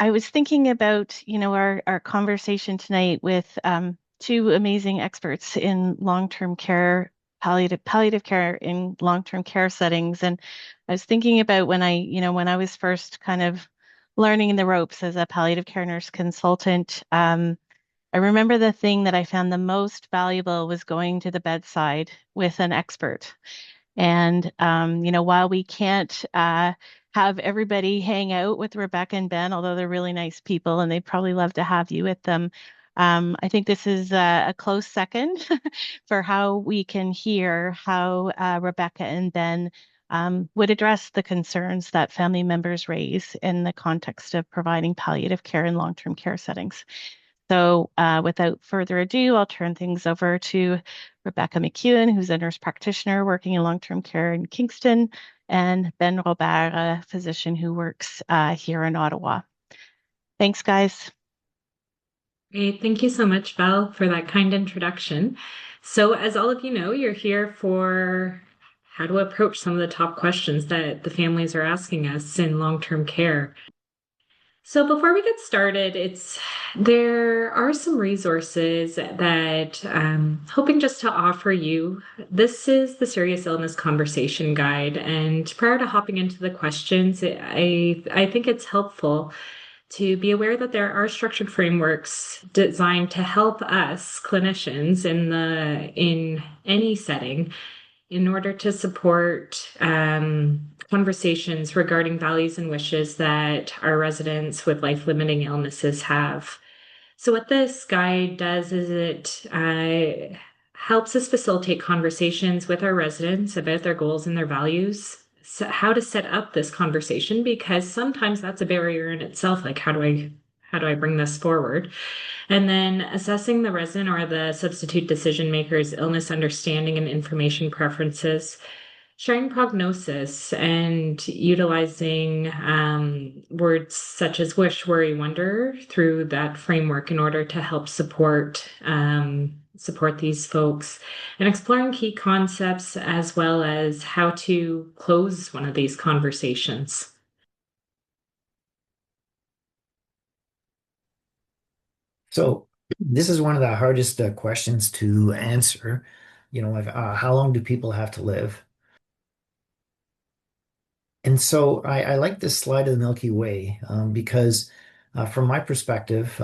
I was thinking about, our conversation tonight with two amazing experts in long-term care, palliative care in long-term care settings. And I was thinking about when I was first kind of learning the ropes as a palliative care nurse consultant. I remember the thing that I found the most valuable was going to the bedside with an expert. And while we can't have everybody hang out with Rebecca and Ben, although they're really nice people and they'd probably love to have you with them, I think this is a close second for how we can hear how Rebecca and Ben would address the concerns that family members raise in the context of providing palliative care in long-term care settings. So without further ado, I'll turn things over to Rebecca McEwen, who's a nurse practitioner working in long-term care in Kingston, and Ben Robert, a physician who works here in Ottawa. Thanks, guys. Great. Thank you so much, Val, for that kind introduction. So, as all of you know, you're here for how to approach some of the top questions that the families are asking us in long-term care. So before we get started, there are some resources that I'm hoping just to offer you. This is the Serious Illness Conversation Guide, and prior to hopping into the questions, I think it's helpful to be aware that there are structured frameworks designed to help us clinicians in any setting in order to support conversations regarding values and wishes that our residents with life-limiting illnesses have. So, what this guide does is it helps us facilitate conversations with our residents about their goals and their values. So how to set up this conversation, because sometimes that's a barrier in itself. Like, how do I bring this forward? And then assessing the resident or the substitute decision maker's illness understanding and information preferences, sharing prognosis, and utilizing words such as wish, worry, wonder through that framework in order to help support these folks, and exploring key concepts as well as how to close one of these conversations. So this is one of the hardest questions to answer. How long do people have to live? And so I like this slide of the Milky Way because from my perspective,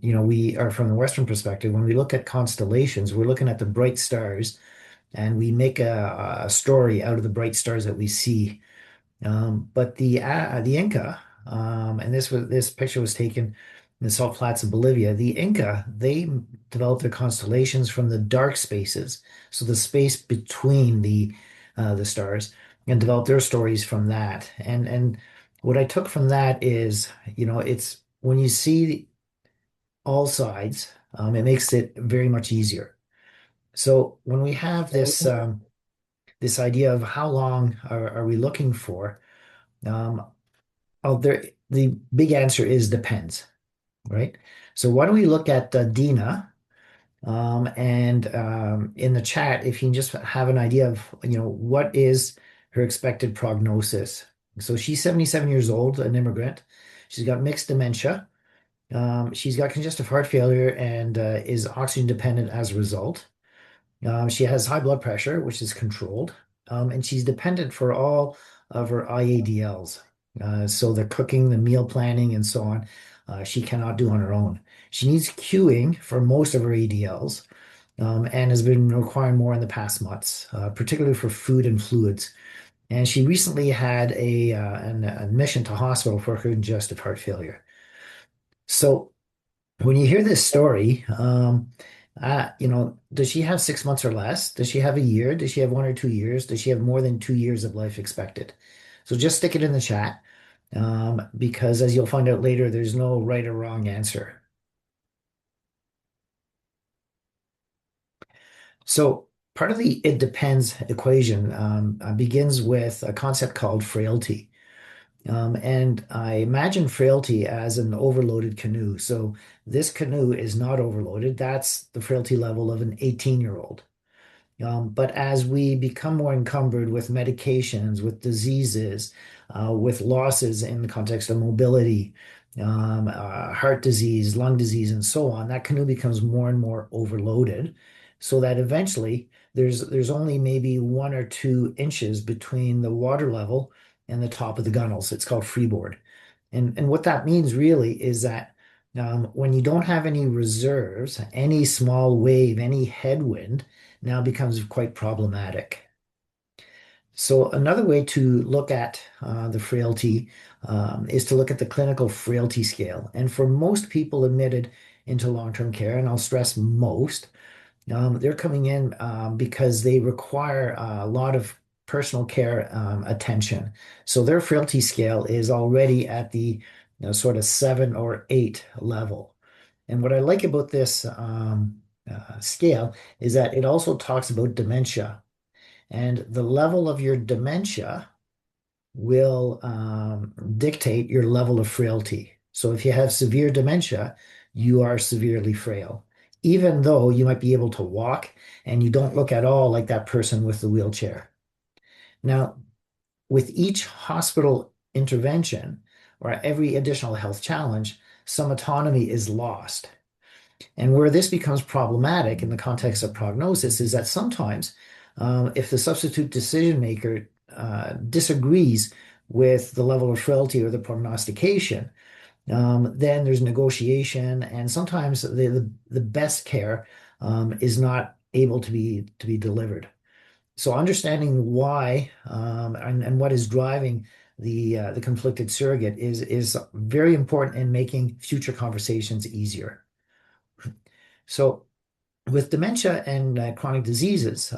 we are from the Western perspective. When we look at constellations, we're looking at the bright stars, and we make a story out of the bright stars that we see. But the Inca, and this picture was taken in the salt flats of Bolivia. The Inca, they developed their constellations from the dark spaces, so the space between the stars, and developed their stories from that. And what I took from that is, it's when you see all sides, it makes it very much easier. So when we have this idea of how long are we looking for? Um, the big answer is depends, right? So why don't we look at Dina, and in the chat, if you can just have an idea of, what is her expected prognosis. So she's 77 years old, an immigrant. She's got mixed dementia. She's got congestive heart failure and is oxygen dependent as a result. She has high blood pressure, which is controlled, and she's dependent for all of her IADLs. So the cooking, the meal planning, and so on, she cannot do on her own. She needs queuing for most of her ADLs, and has been requiring more in the past months, particularly for food and fluids. And she recently had an admission to hospital for her congestive heart failure. So when you hear this story, does she have 6 months or less? Does she have a year? Does she have 1 or 2 years? Does she have more than 2 years of life expected? So just stick it in the chat, because as you'll find out later, there's no right or wrong answer. So part of the it depends equation begins with a concept called frailty. And I imagine frailty as an overloaded canoe. So this canoe is not overloaded. That's the frailty level of an 18-year-old. But as we become more encumbered with medications, with diseases, with losses in the context of mobility, heart disease, lung disease, and so on, that canoe becomes more and more overloaded, so that eventually there's only maybe 1 or 2 inches between the water level and the top of the gunnels. It's called freeboard. And what that means really is that when you don't have any reserves, any small wave, any headwind now becomes quite problematic. So another way to look at the frailty is to look at the clinical frailty scale. And for most people admitted into long-term care, and I'll stress most, they're coming in because they require a lot of personal care attention. So their frailty scale is already at the sort of 7 or 8 level. And what I like about this scale is that it also talks about dementia. And the level of your dementia will dictate your level of frailty. So if you have severe dementia, you are severely frail, even though you might be able to walk and you don't look at all like that person with the wheelchair. Now, with each hospital intervention or every additional health challenge, some autonomy is lost. And where this becomes problematic in the context of prognosis is that sometimes, if the substitute decision maker disagrees with the level of frailty or the prognostication, then there's negotiation, and sometimes the best care is not able to be delivered. So understanding why and what is driving the conflicted surrogate is very important in making future conversations easier. So with dementia and chronic diseases,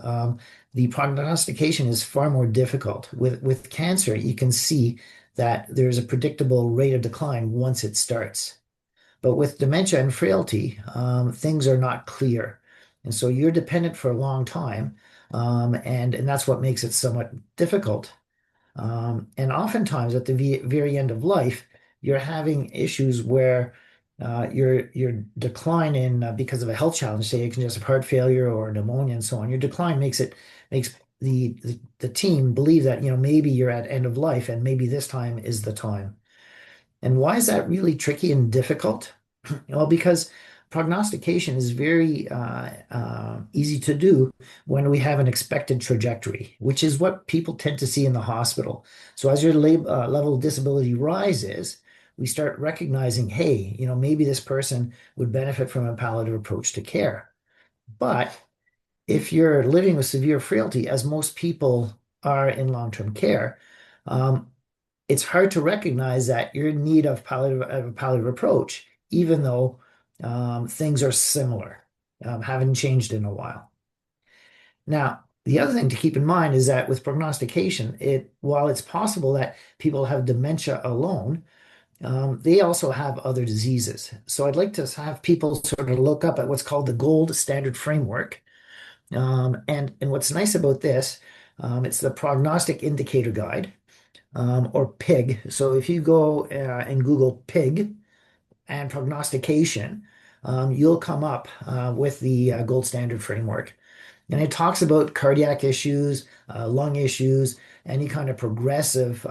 the prognostication is far more difficult. With cancer, you can see that there's a predictable rate of decline once it starts. But with dementia and frailty, things are not clear. And so you're dependent for a long time, and that's what makes it somewhat difficult. And oftentimes at the very end of life, you're having issues where your decline in because of a health challenge, say congestive heart failure or pneumonia and so on, your decline makes the team believe that maybe you're at end of life and maybe this time is the time. And why is that really tricky and difficult? Well, because prognostication is very easy to do when we have an expected trajectory, which is what people tend to see in the hospital. So as your level of disability rises, we start recognizing, hey, maybe this person would benefit from a palliative approach to care. But if you're living with severe frailty, as most people are in long-term care, it's hard to recognize that you're in need of a palliative approach, even though things are similar, haven't changed in a while. Now, the other thing to keep in mind is that with prognostication, while it's possible that people have dementia alone, they also have other diseases. So I'd like to have people sort of look up at what's called the gold standard framework. And what's nice about this, it's the Prognostic Indicator Guide, or PIG. So if you go and Google PIG and prognostication, you'll come up with the gold standard framework. And it talks about cardiac issues, lung issues, any kind of progressive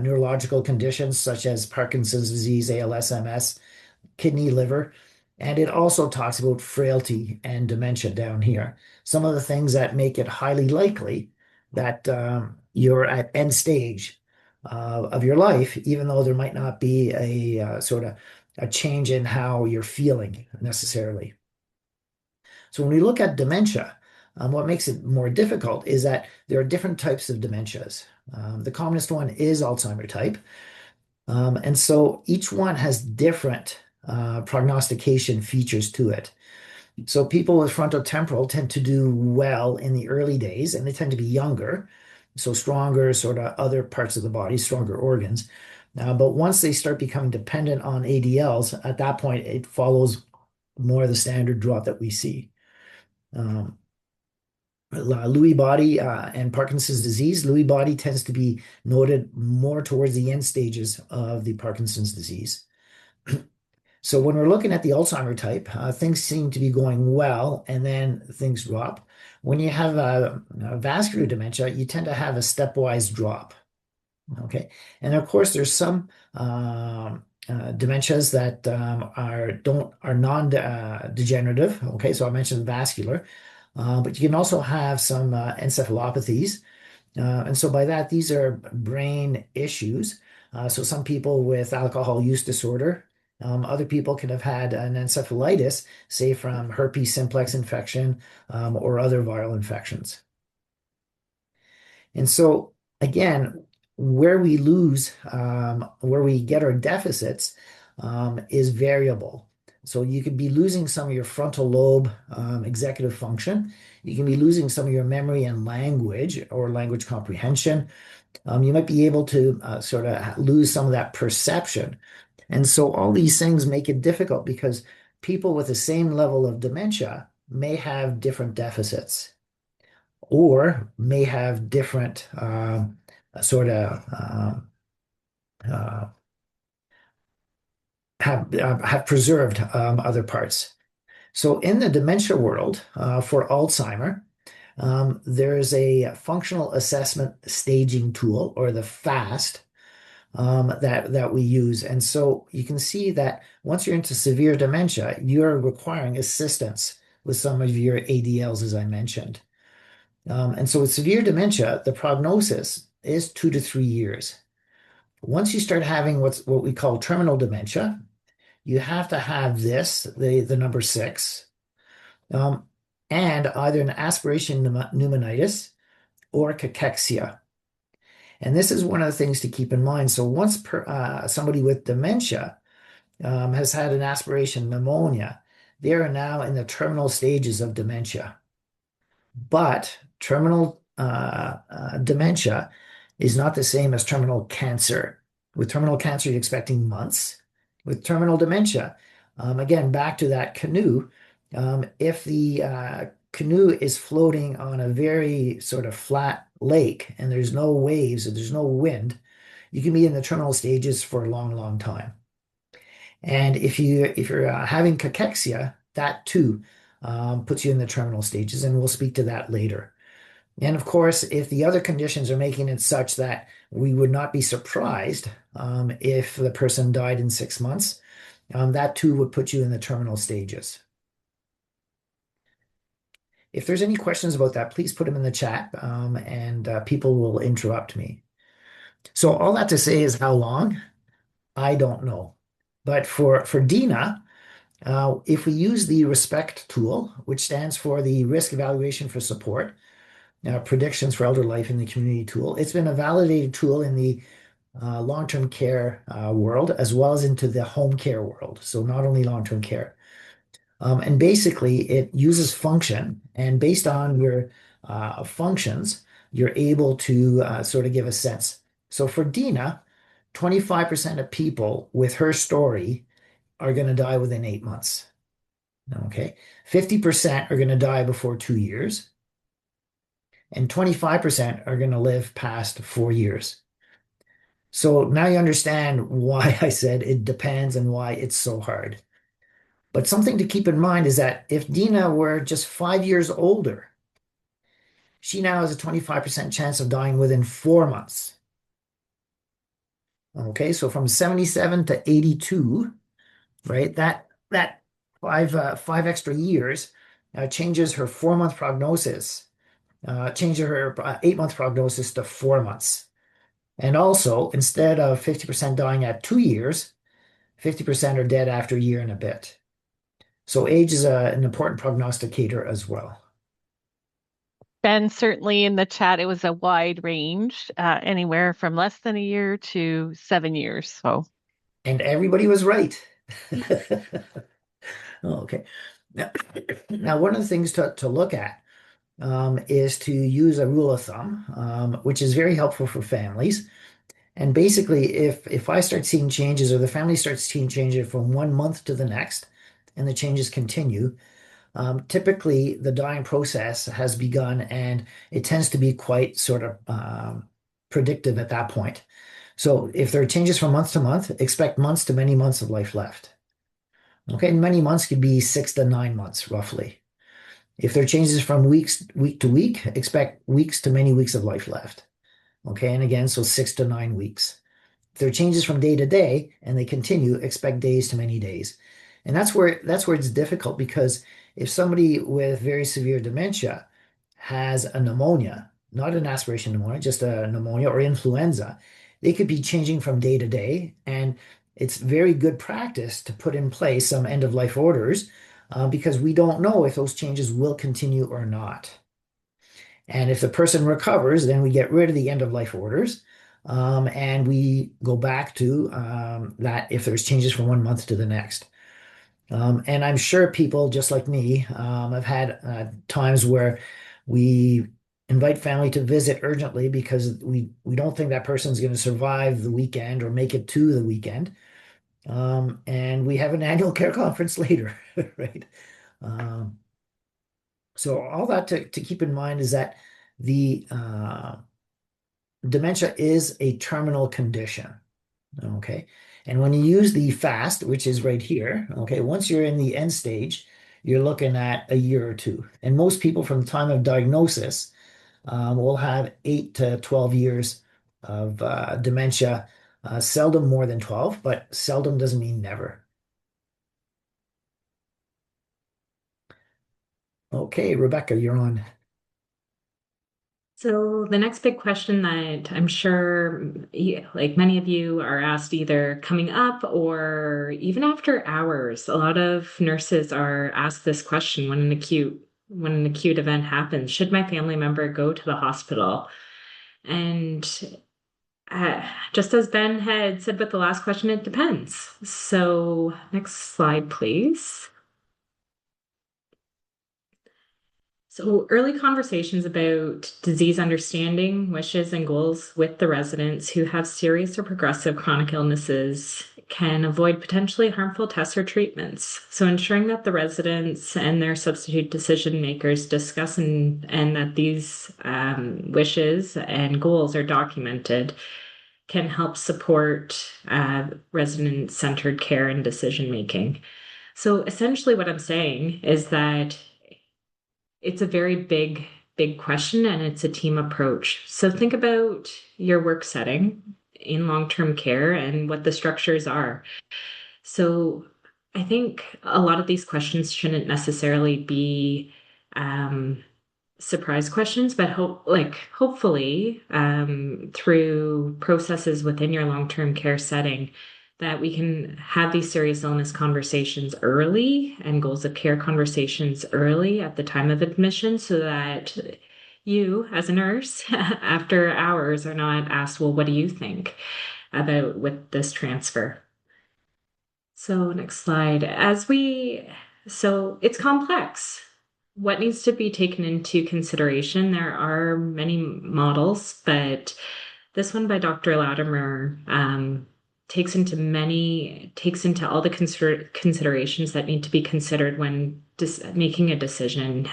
neurological conditions such as Parkinson's disease, ALS, MS, kidney, liver. And it also talks about frailty and dementia down here. Some of the things that make it highly likely that you're at end stage of your life, even though there might not be a sort of a change in how you're feeling necessarily. So when we look at dementia, what makes it more difficult is that there are different types of dementias. The commonest one is Alzheimer's type. And so each one has different prognostication features to it. So people with frontotemporal tend to do well in the early days, and they tend to be younger, so stronger sort of other parts of the body, stronger organs. But once they start becoming dependent on ADLs, at that point, it follows more of the standard drop that we see. Lewy body and Parkinson's disease. Lewy body tends to be noted more towards the end stages of the Parkinson's disease. So when we're looking at the Alzheimer type, things seem to be going well, and then things drop. When you have a vascular dementia, you tend to have a stepwise drop. Okay, and of course, there's some dementias that are non-degenerative. Okay, so I mentioned vascular, but you can also have some encephalopathies. And so by that, these are brain issues. So some people with alcohol use disorder, other people can have had an encephalitis, say from herpes simplex infection, or other viral infections. And so again, where we get our deficits, is variable. So you could be losing some of your frontal lobe, executive function. You can be losing some of your memory and language or language comprehension. You might be able to sort of lose some of that perception. And so all these things make it difficult because people with the same level of dementia may have different deficits or may have different sort of uh, have preserved other parts. So in the dementia world, for Alzheimer, there is a functional assessment staging tool, or the FAST, that we use. And so you can see that once you're into severe dementia, you're requiring assistance with some of your ADLs, as I mentioned. And so with severe dementia, the prognosis is 2 to 3 years. Once you start having what we call terminal dementia, you have to have the number 6, um, and either an aspiration pneumonitis or cachexia. And this is one of the things to keep in mind. So once somebody with dementia has had an aspiration pneumonia, they are now in the terminal stages of dementia. But terminal dementia is not the same as terminal cancer. With terminal cancer, you're expecting months. With terminal dementia, again, back to that canoe, if the canoe is floating on a very sort of flat lake and there's no waves and there's no wind, you can be in the terminal stages for a long, long time. And if you're having cachexia, that too puts you in the terminal stages, and we'll speak to that later. And of course, if the other conditions are making it such that we would not be surprised if the person died in 6 months, that too would put you in the terminal stages. If there's any questions about that, please put them in the chat, and people will interrupt me. So all that to say is how long? I don't know. But for Dina, if we use the RESPECT tool, which stands for the Risk Evaluation for Support, Predictions for Elder Life in the Community tool, it's been a validated tool in the long-term care world, as well as into the home care world. So not only long-term care. And basically, it uses function, and based on your functions, you're able to sort of give a sense. So for Dina, 25% of people with her story are going to die within 8 months. Okay. 50% are going to die before 2 years, and 25% are going to live past 4 years. So now you understand why I said it depends and why it's so hard. But something to keep in mind is that if Dina were just 5 years older, she now has a 25% chance of dying within 4 months. Okay, so from 77 to 82, right? That five extra years changes her 4 month prognosis, changes her 8 month prognosis to 4 months. And also, instead of 50% dying at 2 years, 50% are dead after a year and a bit. So age is an important prognosticator as well. Ben, certainly in the chat, it was a wide range, anywhere from less than a year to 7 years. So, And everybody was right. Okay. Now, one of the things to look at is to use a rule of thumb, which is very helpful for families. And basically, if I start seeing changes, or the family starts seeing changes from 1 month to the next, and the changes continue, typically the dying process has begun, and it tends to be quite sort of predictive at that point. So if there are changes from month to month, expect months to many months of life left. Okay, many months could be 6 to 9 months roughly. If there are changes from week to week, expect weeks to many weeks of life left. Okay, and again, so 6 to 9 weeks. If there are changes from day to day and they continue, expect days to many days. And that's where it's difficult because if somebody with very severe dementia has a pneumonia, not an aspiration pneumonia, just a pneumonia or influenza, they could be changing from day to day. And it's very good practice to put in place some end of life orders because we don't know if those changes will continue or not. And if the person recovers, then we get rid of the end of life orders. And we go back to that if there's changes from 1 month to the next. And I'm sure people just like me have had times where we invite family to visit urgently because we don't think that person's going to survive the weekend or make it to the weekend. And we have an annual care conference later, right? Um, so all that to keep in mind is that the dementia is a terminal condition. Okay. And when you use the FAST, which is right here, okay, once you're in the end stage, you're looking at a year or two. And most people from the time of diagnosis will have 8 to 12 years of dementia, seldom more than 12, but seldom doesn't mean never. Okay, Rebecca, you're on. So the next big question that I'm sure, like many of you are asked either coming up or even after hours, a lot of nurses are asked this question when an acute event happens, should my family member go to the hospital? And just as Ben had said with the last question, it depends. So next slide, please. So, early conversations about disease understanding, wishes, and goals with the residents who have serious or progressive chronic illnesses can avoid potentially harmful tests or treatments. So, ensuring that the residents and their substitute decision makers discuss and that these wishes and goals are documented can help support resident centered care and decision making. So, essentially, what I'm saying is that it's a very big question and it's a team approach. So think about your work setting in long-term care and what the structures are. So I think a lot of these questions shouldn't necessarily be um, surprise questions, but hopefully through processes within your long-term care setting that we can have these serious illness conversations early and goals of care conversations early at the time of admission so that you as a nurse after hours are not asked, well, what do you think about with this transfer? So next slide. So it's complex. What needs to be taken into consideration? There are many models, but this one by Dr. Latimer takes into all the considerations that need to be considered when making a decision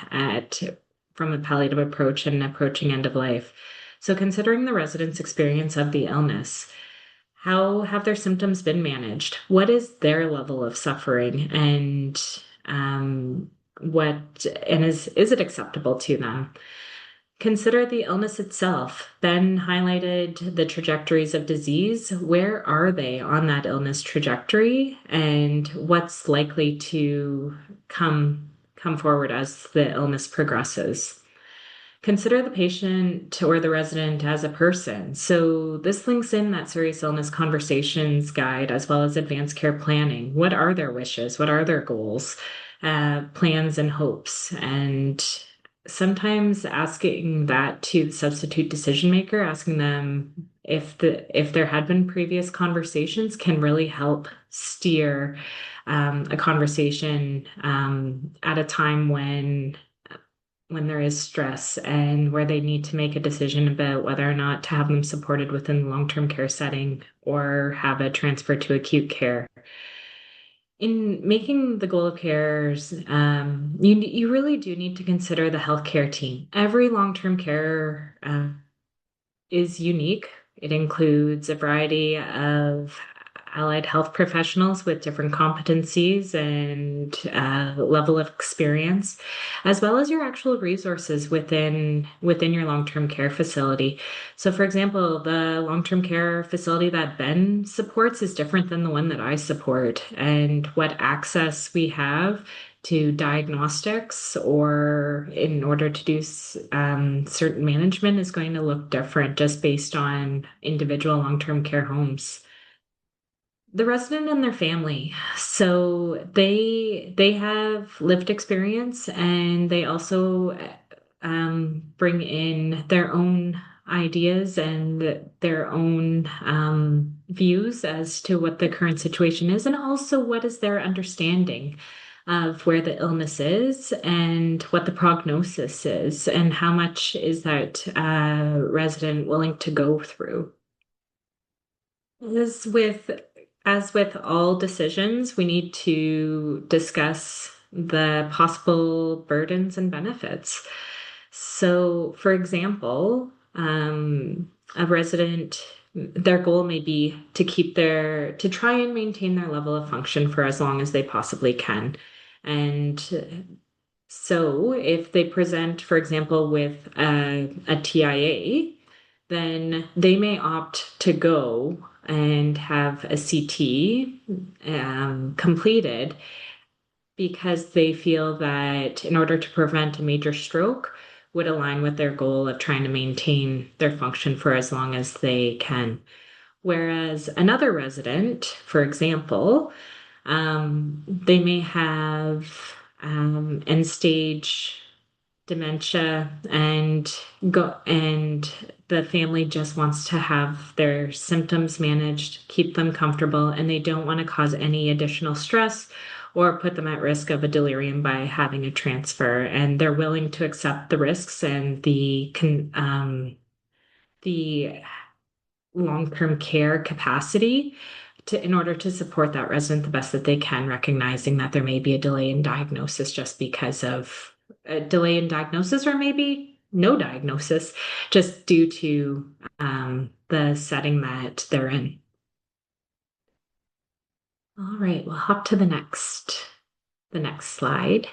from a palliative approach and approaching end of life. So considering the resident's experience of the illness. How have their symptoms been managed? What is their level of suffering? And is it acceptable to them? Consider the illness itself. Ben highlighted the trajectories of disease. Where are they on that illness trajectory? And what's likely to come forward as the illness progresses? Consider the patient or the resident as a person. So this links in that serious illness conversations guide as well as advanced care planning. What are their wishes? What are their goals, plans, and hopes? And sometimes asking that to the substitute decision maker, asking them if there had been previous conversations can really help steer a conversation at a time when there is stress and where they need to make a decision about whether or not to have them supported within the long-term care setting or have a transfer to acute care. In making the goal of cares, you really do need to consider the healthcare team. Every long-term care is unique. It includes a variety of allied health professionals with different competencies and level of experience, as well as your actual resources within your long-term care facility. So, for example, the long-term care facility that Ben supports is different than the one that I support, and what access we have to diagnostics or in order to do certain management is going to look different just based on individual long-term care homes. The resident and their family. So they have lived experience and they also bring in their own ideas and their own views as to what the current situation is, and also what is their understanding of where the illness is and what the prognosis is, and how much is that resident willing to go through. As with as with all decisions, we need to discuss the possible burdens and benefits. So, for example, a resident, their goal may be to try and maintain their level of function for as long as they possibly can. And so, if they present, for example, with a TIA, then they may opt to go and have a CT completed because they feel that in order to prevent a major stroke would align with their goal of trying to maintain their function for as long as they can. Whereas another resident, for example, they may have end stage dementia and the family just wants to have their symptoms managed, keep them comfortable, and they don't want to cause any additional stress or put them at risk of a delirium by having a transfer. And they're willing to accept the risks and the long-term care capacity in order to support that resident the best that they can, recognizing that there may be a delay in diagnosis just because of a delay in diagnosis, or maybe no diagnosis, just due to the setting that they're in. All right, we'll hop to the next slide.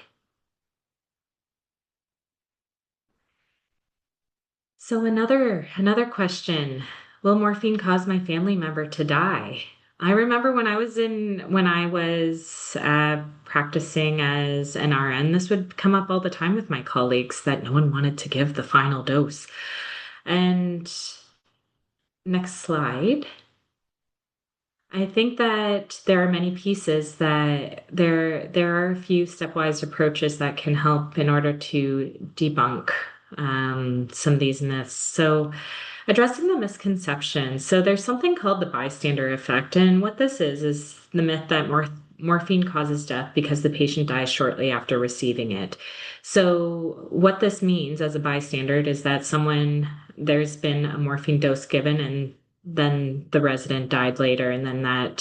So another question, will morphine cause my family member to die? I remember when I was practicing as an RN, this would come up all the time with my colleagues that no one wanted to give the final dose. And next slide. I think that there are many pieces that there are a few stepwise approaches that can help in order to debunk some of these myths. So, addressing the misconceptions. So, there's something called the bystander effect, and what this is the myth that morphine causes death because the patient dies shortly after receiving it. So, what this means as a bystander is that there's been a morphine dose given and then the resident died later, and then that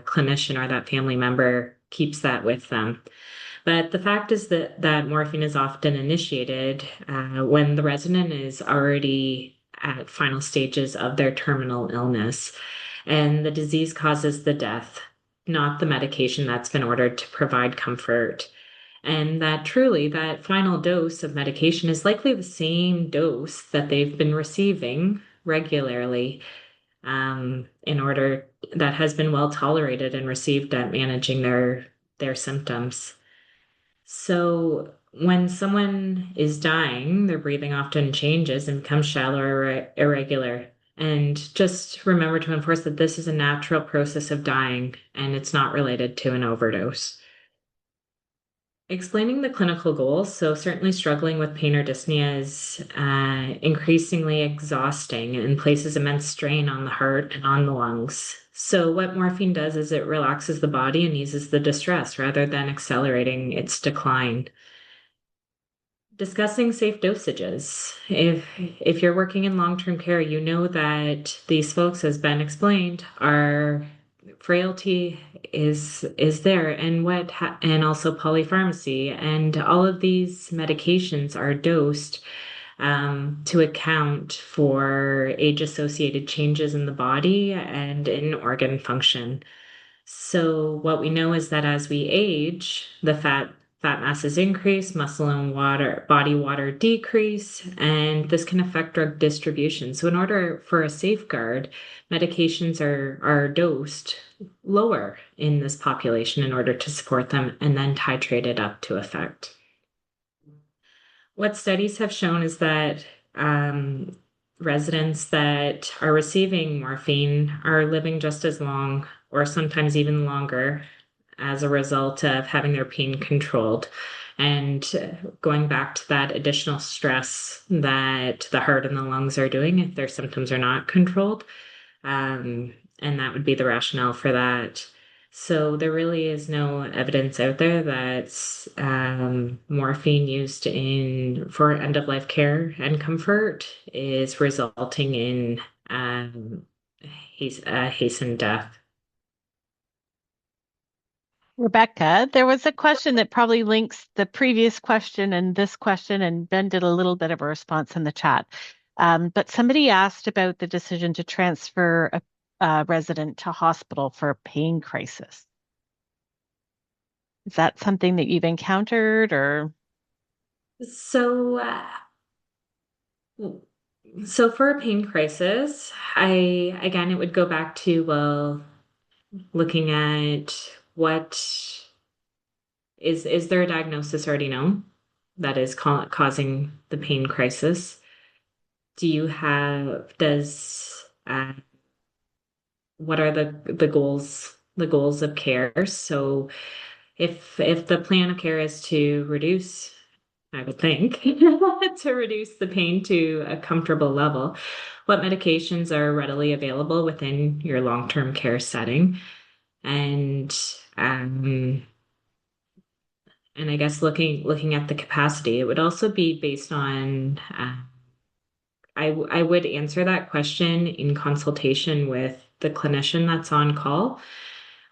clinician or that family member keeps that with them. But the fact is that morphine is often initiated when the resident is already at final stages of their terminal illness, and the disease causes the death, not the medication that's been ordered to provide comfort. And that truly, that final dose of medication is likely the same dose that they've been receiving regularly in order that has been well tolerated and received at managing their symptoms. So when someone is dying, their breathing often changes and becomes shallow or irregular. And just remember to enforce that this is a natural process of dying and it's not related to an overdose. Explaining the clinical goals. So certainly struggling with pain or dyspnea is increasingly exhausting and places immense strain on the heart and on the lungs. So what morphine does is it relaxes the body and eases the distress rather than accelerating its decline. Discussing safe dosages. If you're working in long-term care, you know that these folks, as Ben explained, are frailty is there, and and also polypharmacy, and all of these medications are dosed to account for age-associated changes in the body and in organ function. So what we know is that as we age, the fat masses increase, muscle and body water decrease, and this can affect drug distribution. So in order for a safeguard, medications are dosed lower in this population in order to support them and then titrated up to effect. What studies have shown is that residents that are receiving morphine are living just as long or sometimes even longer as a result of having their pain controlled. And going back to that additional stress that the heart and the lungs are doing if their symptoms are not controlled. And that would be the rationale for that. So there really is no evidence out there that morphine used in for end of life care and comfort is resulting in hastened death. Rebecca, there was a question that probably links the previous question and this question, and Ben did a little bit of a response in the chat. But somebody asked about the decision to transfer a resident to hospital for a pain crisis. Is that something that you've encountered or? So, so for a pain crisis, again it would go back to looking at what is there a diagnosis already known that is causing the pain crisis? Do you have does what are the goals of care? So if the plan of care is to reduce, I would think, to reduce the pain to a comfortable level, what medications are readily available within your long-term care setting? And um, and I guess looking at the capacity, it would also be based on I would answer that question in consultation with the clinician that's on call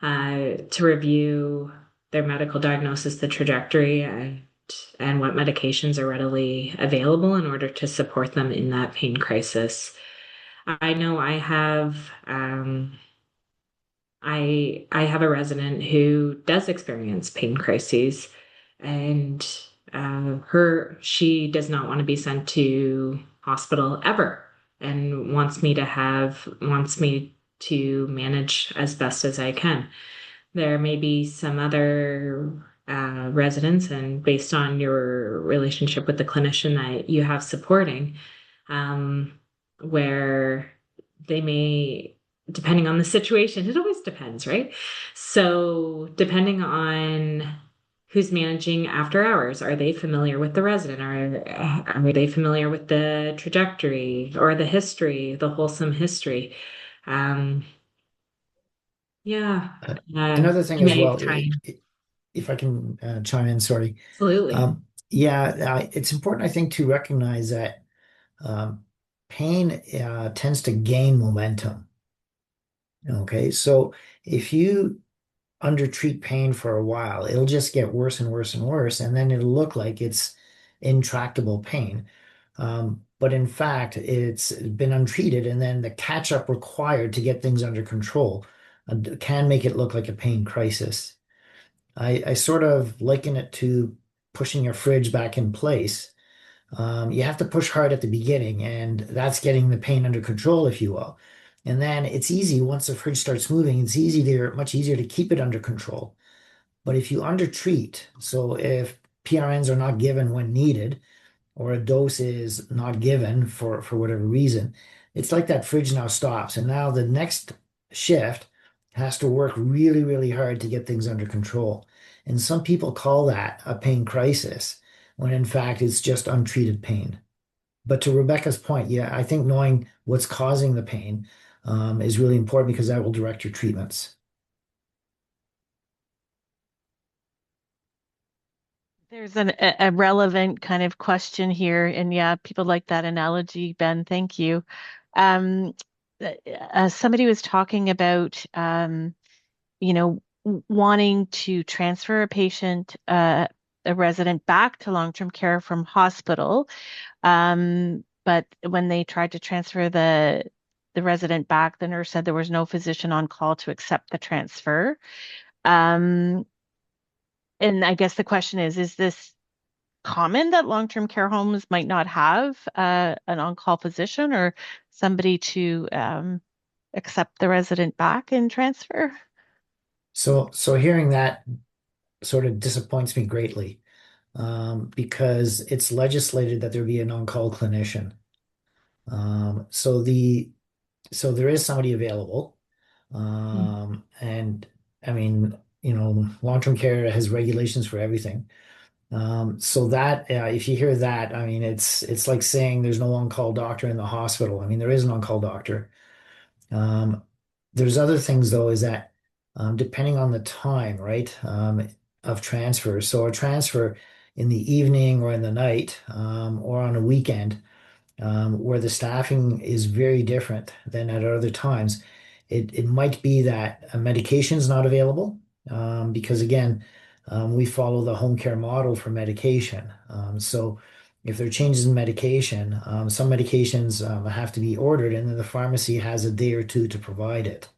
to review their medical diagnosis, the trajectory, and what medications are readily available in order to support them in that pain crisis. I know I have a resident who does experience pain crises, and she does not want to be sent to hospital ever, and wants me to manage as best as I can. There may be some other residents, and based on your relationship with the clinician that you have supporting, um, where they may, depending on the situation, it always depends, right? So, depending on who's managing after hours, are they familiar with the resident? Are they familiar with the trajectory or the history, the wholesome history? Um, yeah, Another thing you as may well, try. if I can chime in, sorry. Absolutely. Yeah, it's important, I think, to recognize that um, pain tends to gain momentum. Okay, so if you undertreat pain for a while, it'll just get worse and worse and worse, and then it'll look like it's intractable pain. But in fact, it's been untreated, and then the catch-up required to get things under control can make it look like a pain crisis. I sort of liken it to pushing your fridge back in place. You have to push hard at the beginning, and that's getting the pain under control, if you will. And then it's easy once the fridge starts moving, it's much easier to keep it under control. But if you undertreat, so if PRNs are not given when needed, or a dose is not given for whatever reason, it's like that fridge now stops. And now the next shift has to work really, really hard to get things under control. And some people call that a pain crisis, when in fact it's just untreated pain. But to Rebecca's point, yeah, I think knowing what's causing the pain is really important because that will direct your treatments. There's a relevant kind of question here, and yeah, people like that analogy, Ben. Thank you. Um, Somebody was talking about, you know, wanting to transfer a patient, a resident back to long-term care from hospital, but when they tried to transfer the resident back. The nurse said there was no physician on call to accept the transfer. Um, and I guess the question is this common that long-term care homes might not have an on-call physician or somebody to accept the resident back and transfer? So hearing that sort of disappoints me greatly, because it's legislated that there be an on-call clinician. So there is somebody available. Mm. And I mean, long-term care has regulations for everything. So that if you hear that, I mean, it's like saying there's no on-call doctor in the hospital. I mean, there is an on-call doctor. Um, there's other things though, is that depending on the time, right, of transfer. So a transfer in the evening or in the night, or on a weekend, where the staffing is very different than at other times. It might be that a medication is not available, because again, we follow the home care model for medication. So if there are changes in medication, some medications have to be ordered, and then the pharmacy has a day or two to provide it.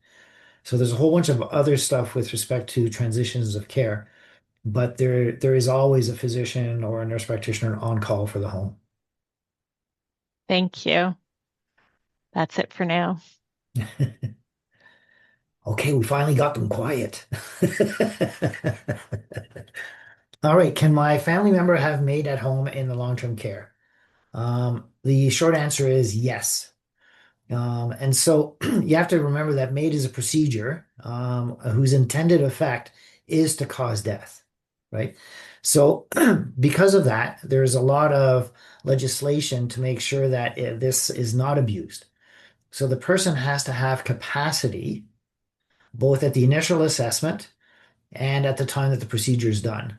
So there's a whole bunch of other stuff with respect to transitions of care, but there is always a physician or a nurse practitioner on call for the home. Thank you. That's it for now. Okay, we finally got them quiet. All right, can my family member have maid at home in the long-term care? The short answer is yes. And so you have to remember that maid is a procedure, whose intended effect is to cause death, right? So because of that, there's a lot of legislation to make sure that this is not abused. So the person has to have capacity both at the initial assessment and at the time that the procedure is done.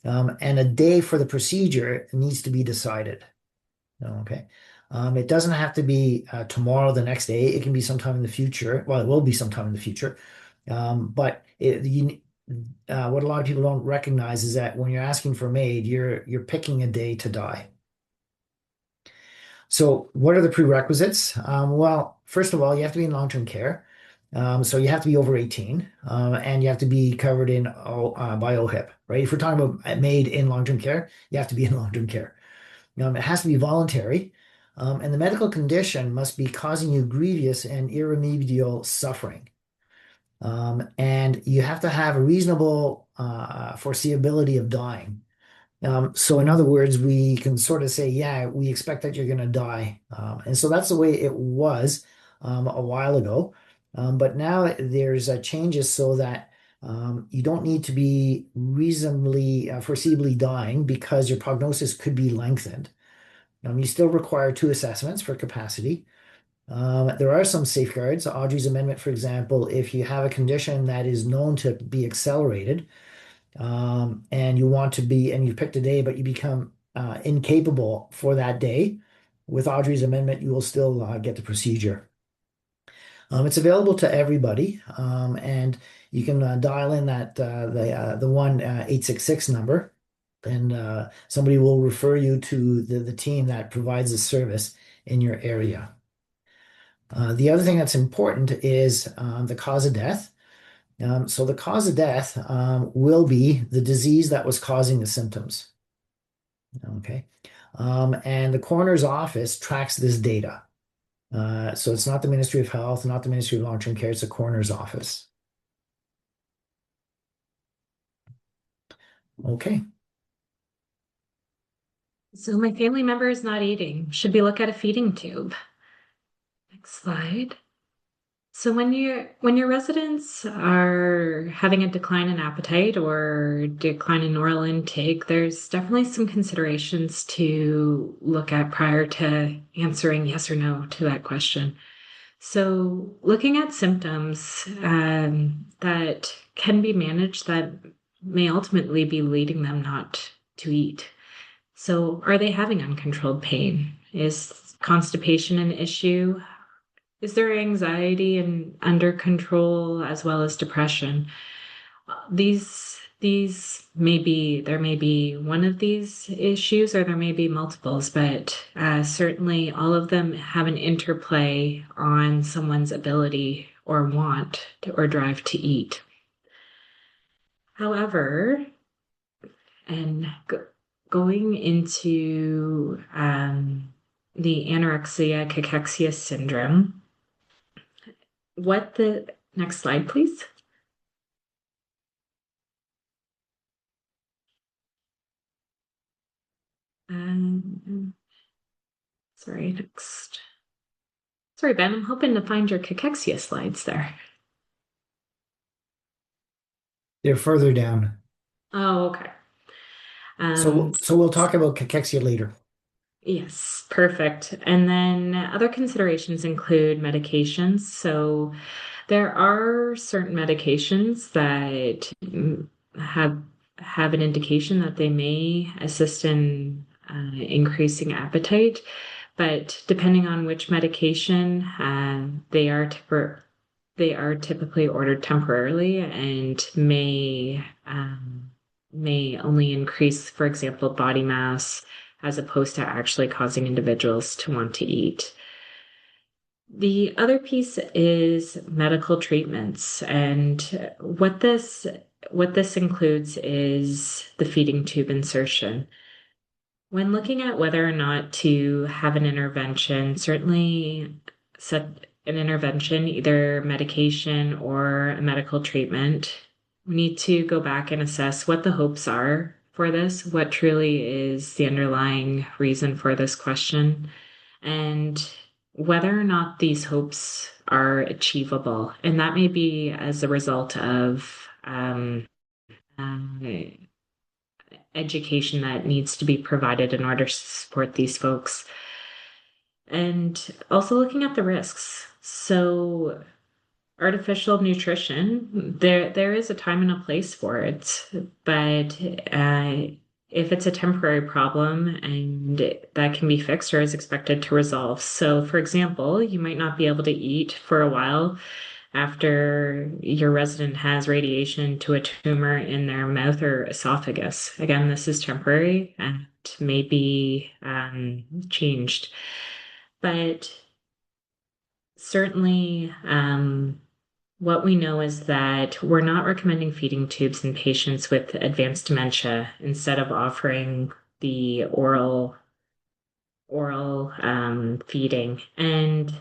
And a day for the procedure needs to be decided. Okay. It doesn't have to be tomorrow, the next day. It can be sometime in the future. Well, it will be sometime in the future. What a lot of people don't recognize is that when you're asking for maid, you're picking a day to die. So what are the prerequisites? Well, first of all, you have to be in long-term care. So you have to be over 18, and you have to be covered by OHIP, right? If we're talking about maid in long-term care, you have to be in long-term care. It has to be voluntary, and the medical condition must be causing you grievous and irremediable suffering. And you have to have a reasonable foreseeability of dying. So in other words, we can sort of say, yeah, we expect that you're going to die. And so that's the way it was a while ago. But now there's changes so that you don't need to be reasonably, foreseeably dying because your prognosis could be lengthened. You still require two assessments for capacity. There are some safeguards. Audrey's amendment, for example, if you have a condition that is known to be accelerated, and you want to be, and you picked a day, but you become incapable for that day, with Audrey's amendment, you will still get the procedure. It's available to everybody, and you can dial in the 1-866 number, and somebody will refer you to the team that provides the service in your area. The other thing that's important is the cause of death. So the cause of death will be the disease that was causing the symptoms. Okay. And the coroner's office tracks this data. So it's not the Ministry of Health, not the Ministry of Long-Term Care, it's the coroner's office. Okay. So my family member is not eating. Should we look at a feeding tube? Next slide. So when your residents are having a decline in appetite or decline in oral intake, there's definitely some considerations to look at prior to answering yes or no to that question. So looking at symptoms that can be managed that may ultimately be leading them not to eat. So are they having uncontrolled pain? Is constipation an issue? Is there anxiety and under control as well as depression? These there may be one of these issues or there may be multiples, but certainly all of them have an interplay on someone's ability or want or drive to eat. However, and going into the anorexia cachexia syndrome, what the next slide, please. Sorry, next. Sorry, Ben, I'm hoping to find your cachexia slides there. They're further down. Oh, okay. So we'll talk about cachexia later. Yes, perfect. And then other considerations include medications. So there are certain medications that have an indication that they may assist in increasing appetite, but depending on which medication, they are typically ordered temporarily and may only increase, for example, body mass as opposed to actually causing individuals to want to eat. The other piece is medical treatments, and what this includes is the feeding tube insertion. When looking at whether or not to have an intervention, certainly set an intervention, either medication or a medical treatment, we need to go back and assess what the hopes are for this, what truly is the underlying reason for this question, and whether or not these hopes are achievable. And that may be as a result of education that needs to be provided in order to support these folks. And also looking at the risks. So artificial nutrition, there is a time and a place for it, but if it's a temporary problem and that can be fixed or is expected to resolve. So, for example, you might not be able to eat for a while after your resident has radiation to a tumor in their mouth or esophagus. Again, this is temporary and may be changed. But certainly, what we know is that we're not recommending feeding tubes in patients with advanced dementia instead of offering the oral feeding. And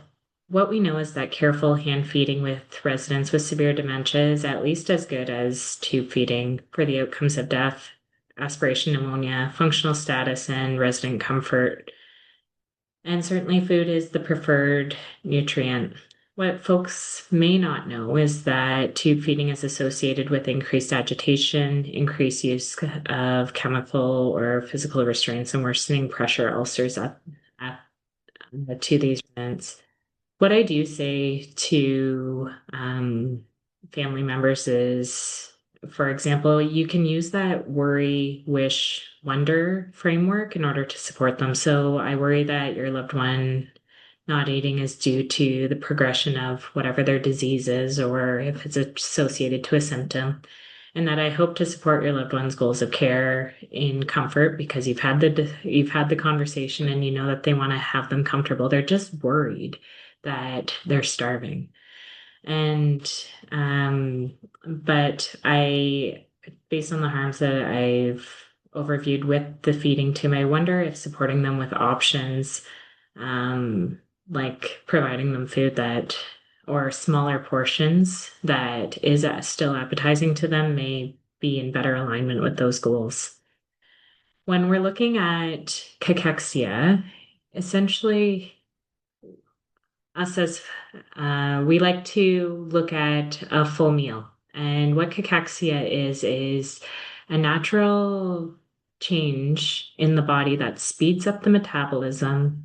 what we know is that careful hand feeding with residents with severe dementia is at least as good as tube feeding for the outcomes of death, aspiration pneumonia, functional status, and resident comfort. And certainly food is the preferred nutrient. What folks may not know is that tube feeding is associated with increased agitation, increased use of chemical or physical restraints, and worsening pressure ulcers to these residents. What I do say to family members is, for example, you can use that worry, wish, wonder framework in order to support them. So I worry that your loved one not eating is due to the progression of whatever their disease is, or if it's associated to a symptom. And that I hope to support your loved one's goals of care in comfort because you've had the conversation and you know that they want to have them comfortable. They're just worried that they're starving. And but based on the harms that I've overviewed with the feeding tube, I wonder if supporting them with options, like providing them food that or smaller portions that is still appetizing to them may be in better alignment with those goals. When we're looking at cachexia, essentially us as we like to look at a full meal. And what cachexia is a natural change in the body that speeds up the metabolism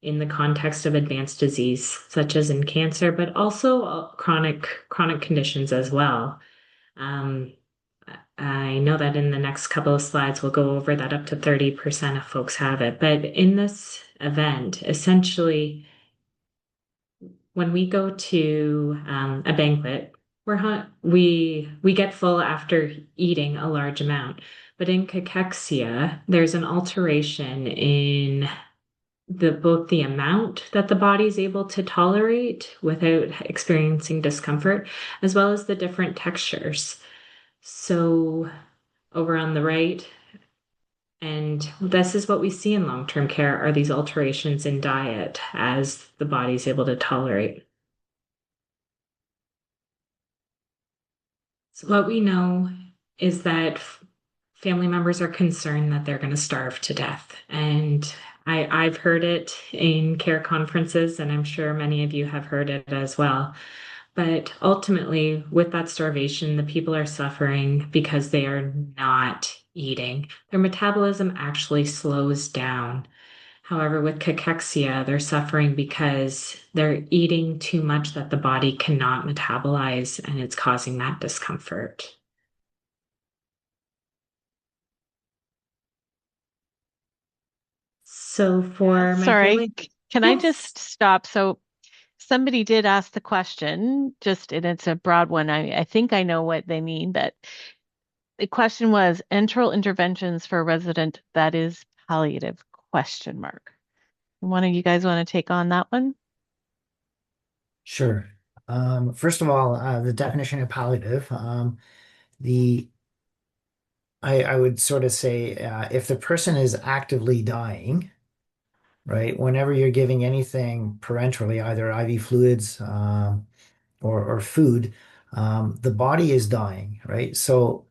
in the context of advanced disease, such as in cancer, but also chronic conditions as well. I know that in the next couple of slides, we'll go over that up to 30% of folks have it. But in this event, essentially, when we go to a banquet we get full after eating a large amount. But in cachexia, there's an alteration in both the amount that the body is able to tolerate without experiencing discomfort, as well as the different textures. So over on the right, and this is what we see in long-term care are these alterations in diet as the body's able to tolerate. So what we know is that family members are concerned that they're going to starve to death. And I've heard it in care conferences, and I'm sure many of you have heard it as well. But ultimately, with that starvation, the people are suffering because they are not eating. Their metabolism actually slows down. However, with cachexia, they're suffering because they're eating too much that the body cannot metabolize, and it's causing that discomfort. So for my Sorry, family, can I yes. just stop? So somebody did ask the question, just, and it's a broad one. I think I know what they mean, but the question was enteral interventions for a resident that is palliative, question mark. One of you guys want to take on that one? Sure. First of all, the definition of palliative, the I would sort of say if the person is actively dying, right, whenever you're giving anything parenterally, either IV fluids or food, the body is dying, right? So,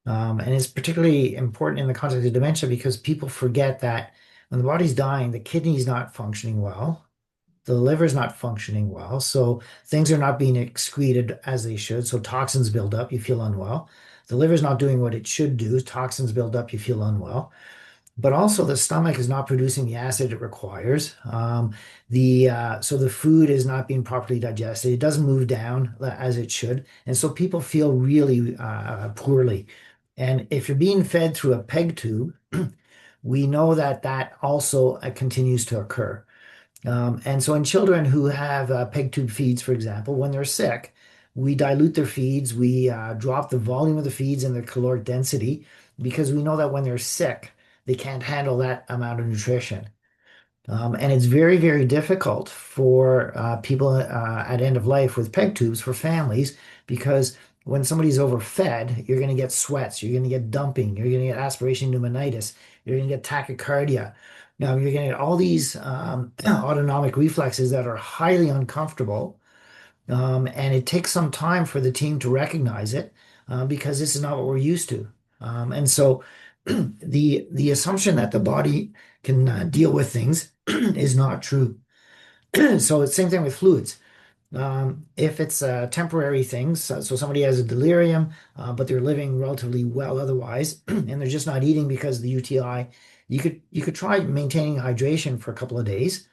and it's particularly important in the context of dementia because people forget that when the body's dying, the kidney's not functioning well. The liver's not functioning well, so things are not being excreted as they should. So toxins build up, you feel unwell. The liver's not doing what it should do. Toxins build up, you feel unwell. But also the stomach is not producing the acid it requires. So the food is not being properly digested. It doesn't move down as it should, and so people feel really poorly. And if you're being fed through a peg tube, we know that that also continues to occur. And so in children who have peg tube feeds, for example, when they're sick, we dilute their feeds, we drop the volume of the feeds and their caloric density because we know that when they're sick, they can't handle that amount of nutrition. And it's very, very difficult for people at end of life with peg tubes for families because when somebody's overfed, you're going to get sweats, you're going to get dumping, you're going to get aspiration pneumonitis, you're going to get tachycardia. Now, you're going to get all these autonomic reflexes that are highly uncomfortable. And it takes some time for the team to recognize it because this is not what we're used to. And so the assumption that the body can deal with things is not true. So it's same thing with fluids. If it's temporary things, so somebody has a delirium, but they're living relatively well otherwise, and they're just not eating because of the UTI, you could try maintaining hydration for a couple of days.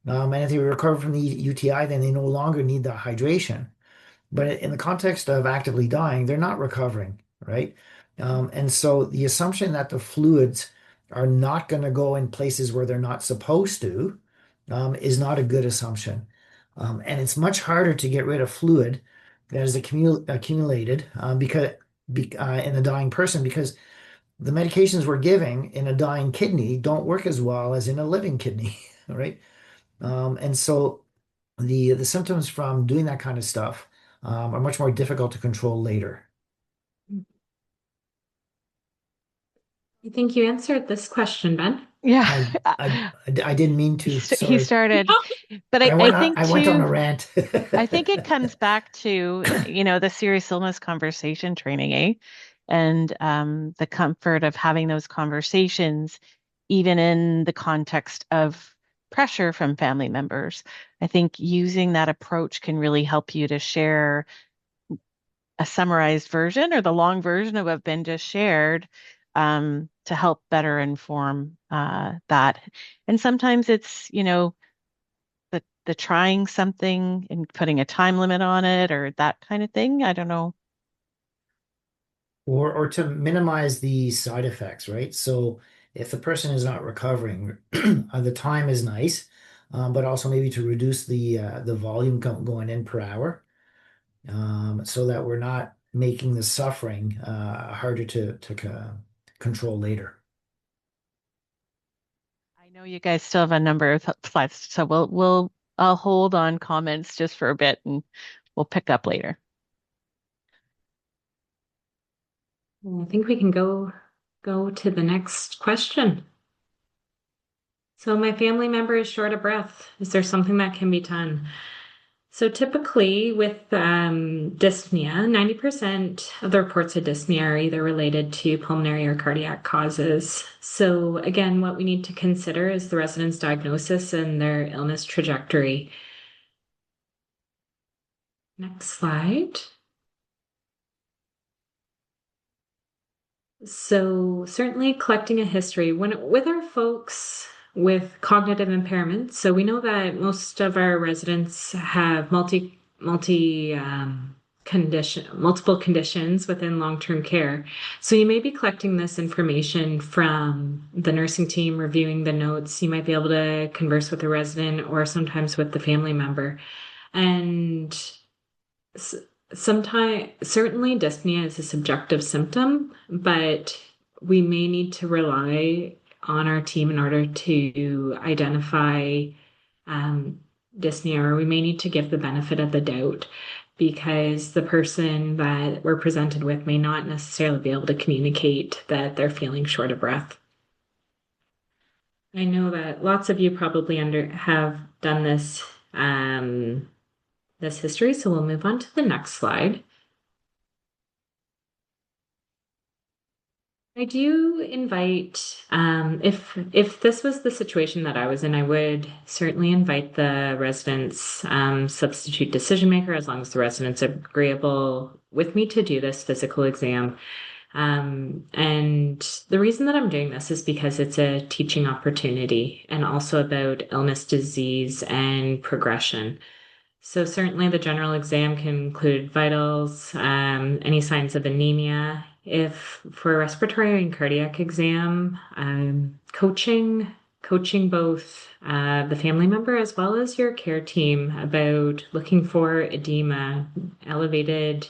And if they recover from the UTI, then they no longer need the hydration. But in the context of actively dying, they're not recovering, right? And so the assumption that the fluids are not going to go in places where they're not supposed to is not a good assumption. And it's much harder to get rid of fluid that is accumulated in a dying person because the medications we're giving in a dying kidney don't work as well as in a living kidney, right? And so the symptoms from doing that kind of stuff are much more difficult to control later. I think you answered this question, Ben. Yeah. I I didn't mean to. He Sorry. started, but I I went on, think I went on too, a rant. I think it comes back to, the serious illness conversation training, eh? And the comfort of having those conversations, even in the context of pressure from family members. I think using that approach can really help you to share a summarized version or the long version of what Ben just shared to help better inform that. And sometimes it's, the trying something and putting a time limit on it or that kind of thing. I don't know. Or to minimize the side effects, right? So if the person is not recovering, the time is nice, but also maybe to reduce the volume going in per hour. so that we're not making the suffering harder to control later. I know you guys still have a number of slides, so I'll hold on comments just for a bit and we'll pick up later. I think we can go to the next question. So my family member is short of breath. Is there something that can be done? So typically with dyspnea, 90% of the reports of dyspnea are either related to pulmonary or cardiac causes. So again, what we need to consider is the resident's diagnosis and their illness trajectory. Next slide. So certainly collecting a history with our folks with cognitive impairments. So we know that most of our residents have multiple conditions within long-term care. So you may be collecting this information from the nursing team, reviewing the notes. You might be able to converse with the resident or sometimes with the family member. And sometimes, certainly dyspnea is a subjective symptom, but we may need to rely on our team in order to identify um, dyspnea, or we may need to give the benefit of the doubt because the person that we're presented with may not necessarily be able to communicate that they're feeling short of breath. I know that lots of you probably have done this history, so we'll move on to the next slide. I do invite, if this was the situation that I was in, I would certainly invite the resident's substitute decision maker, as long as the resident's agreeable with me to do this physical exam. And the reason that I'm doing this is because it's a teaching opportunity and also about illness, disease, and progression. So certainly the general exam can include vitals, any signs of anemia. If for a respiratory and cardiac exam, coaching both the family member as well as your care team about looking for edema, elevated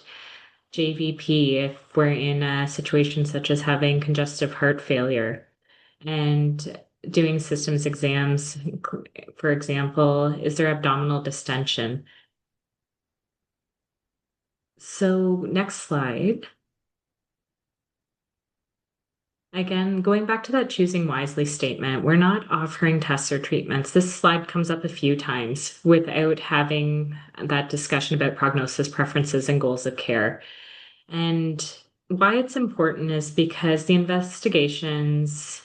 JVP if we're in a situation such as having congestive heart failure, and doing systems exams. For example, is there abdominal distension? So next slide. Again, going back to that choosing wisely statement, we're not offering tests or treatments. This slide comes up a few times without having that discussion about prognosis, preferences, and goals of care. And why it's important is because the investigations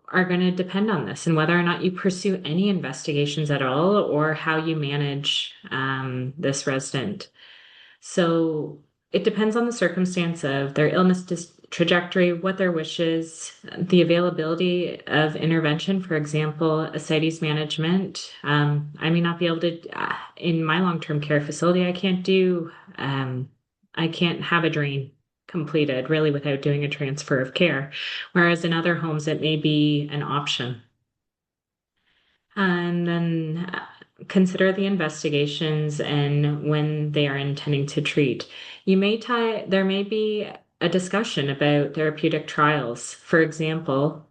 are going to depend on this and whether or not you pursue any investigations at all or how you manage this resident. So it depends on the circumstance of their illness trajectory, what their wishes, the availability of intervention. For example, ascites management. I may not be able to, in my long-term care facility, I can't have a drain completed really without doing a transfer of care. Whereas in other homes, it may be an option. And then consider the investigations and when they are intending to treat. There may be a discussion about therapeutic trials. For example,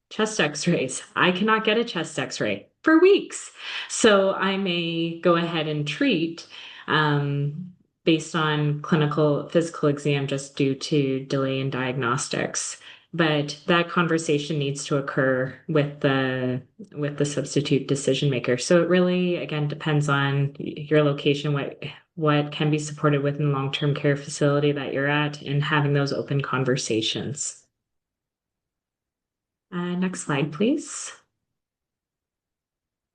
chest x-rays. I cannot get a chest x-ray for weeks. So I may go ahead and treat based on clinical physical exam just due to delay in diagnostics. But that conversation needs to occur with the substitute decision maker. So it really, again, depends on your location, what can be supported within the long-term care facility that you're at, and having those open conversations. Next slide, please.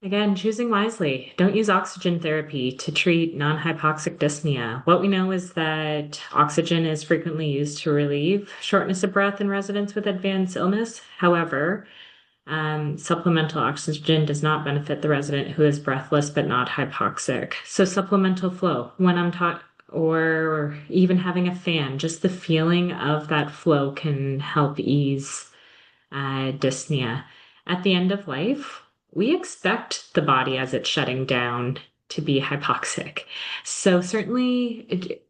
Again, choosing wisely. Don't use oxygen therapy to treat non-hypoxic dyspnea. What we know is that oxygen is frequently used to relieve shortness of breath in residents with advanced illness. However, supplemental oxygen does not benefit the resident who is breathless but not hypoxic. So supplemental flow, when I'm taught, or even having a fan, just the feeling of that flow can help ease dyspnea. At the end of life, we expect the body as it's shutting down to be hypoxic. So certainly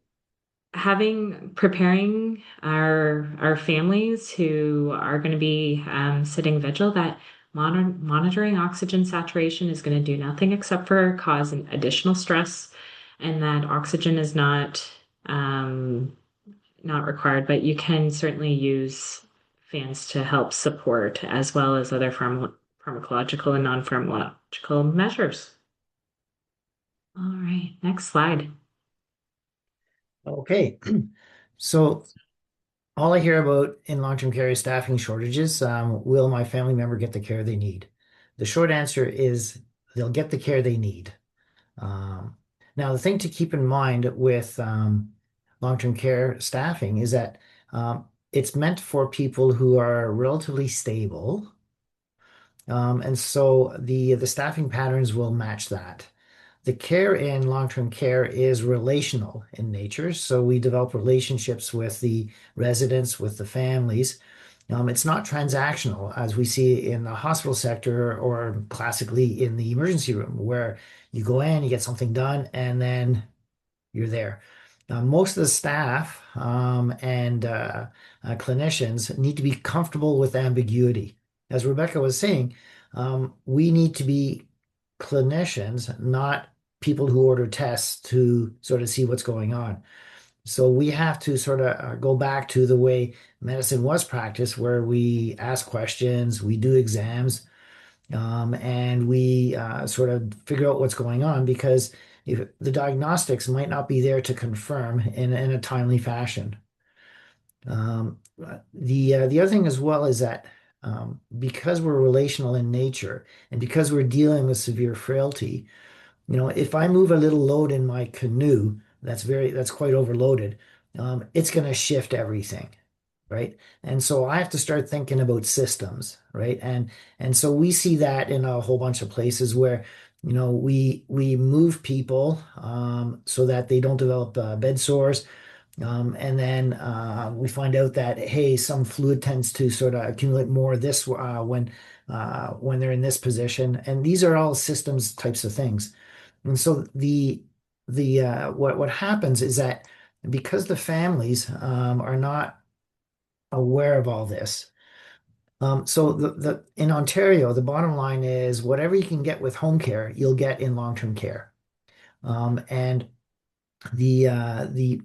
having preparing our families who are going to be sitting vigil that monitoring oxygen saturation is going to do nothing except for cause an additional stress, and that oxygen is um, not required, but you can certainly use fans to help support as well as other pharmacological and non-pharmacological measures. All right, next slide. Okay. So all I hear about in long-term care is staffing shortages. Will my family member get the care they need? The short answer is they'll get the care they need. Um, Now, the thing to keep in mind with long-term care staffing is that it's meant for people who are relatively stable. And so the staffing patterns will match that. The care in long-term care is relational in nature. So we develop relationships with the residents, with the families. It's not transactional as we see in the hospital sector or classically in the emergency room, where you go in, you get something done, and then you're there. Most of the staff and clinicians need to be comfortable with ambiguity. As Rebecca was saying, we need to be clinicians, not people who order tests to sort of see what's going on. So we have to sort of go back to the way medicine was practiced, where we ask questions, we do exams, and we sort of figure out what's going on because if the diagnostics might not be there to confirm in a timely fashion. Um, the other thing as well is that because we're relational in nature and because we're dealing with severe frailty, if I move a little load in my canoe that's quite overloaded, it's going to shift everything, right? And so I have to start thinking about systems, right? And so we see that in a whole bunch of places where we move people so that they don't develop bed sores. And then we find out that, hey, some fluid tends to sort of accumulate more of this when they're in this position. And these are all systems types of things. And so the what happens is that because the families are not aware of all this. So the in Ontario, the bottom line is whatever you can get with home care, you'll get in long-term care. And the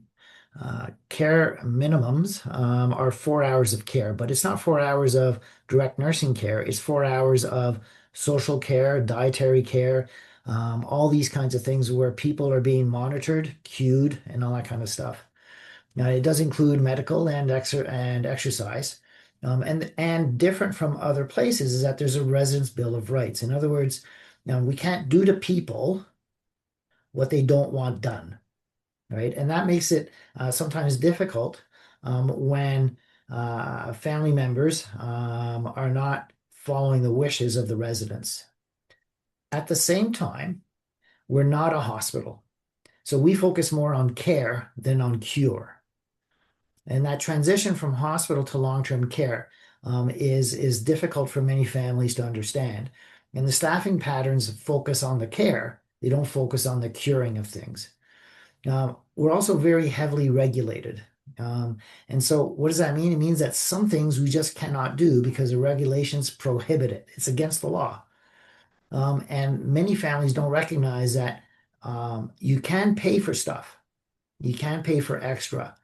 care minimums are 4 hours of care, but it's not 4 hours of direct nursing care. It's 4 hours of social care, dietary care, all these kinds of things where people are being monitored, queued, and all that kind of stuff. Now, it does include medical and exercise. And different from other places is that there's a residence bill of rights. In other words, now we can't do to people what they don't want done, right? And that makes it sometimes difficult when family members are not following the wishes of the residents. At the same time, we're not a hospital. So we focus more on care than on cure. And that transition from hospital to long-term care is difficult for many families to understand. And the staffing patterns focus on the care. They don't focus on the curing of things. We're also very heavily regulated. And so what does that mean? It means that some things we just cannot do because the regulations prohibit it. It's against the law. And many families don't recognize that you can pay for stuff. You can pay for extra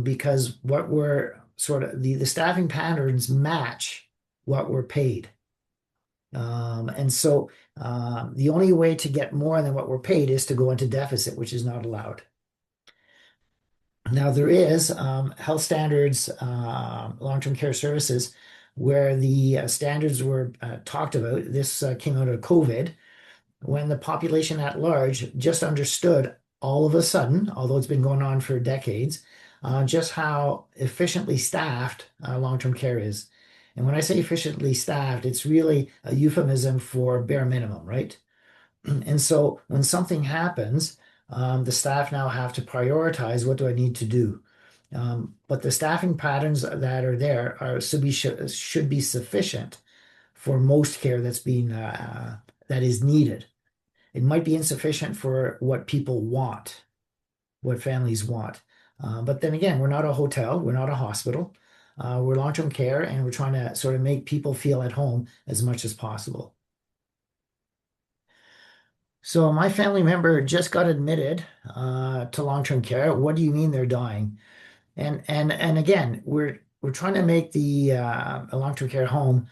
because what we're sort of the staffing patterns match what we're paid. And so the only way to get more than what we're paid is to go into deficit, which is not allowed. Now, there is health standards, long-term care services, where the standards were talked about. This came out of COVID, when the population at large just understood all of a sudden, although it's been going on for decades, just how efficiently staffed long-term care is. And when I say efficiently staffed, it's really a euphemism for bare minimum, right? And so when something happens, the staff now have to prioritize what do I need to do. But the staffing patterns that are there should be sufficient for most care that is needed. It might be insufficient for what people want, what families want. But then again, we're not a hotel, we're not a hospital. We're long-term care, and we're trying to sort of make people feel at home as much as possible. So my family member just got admitted to long-term care. What do you mean they're dying? And again, we're trying to make the a long-term care home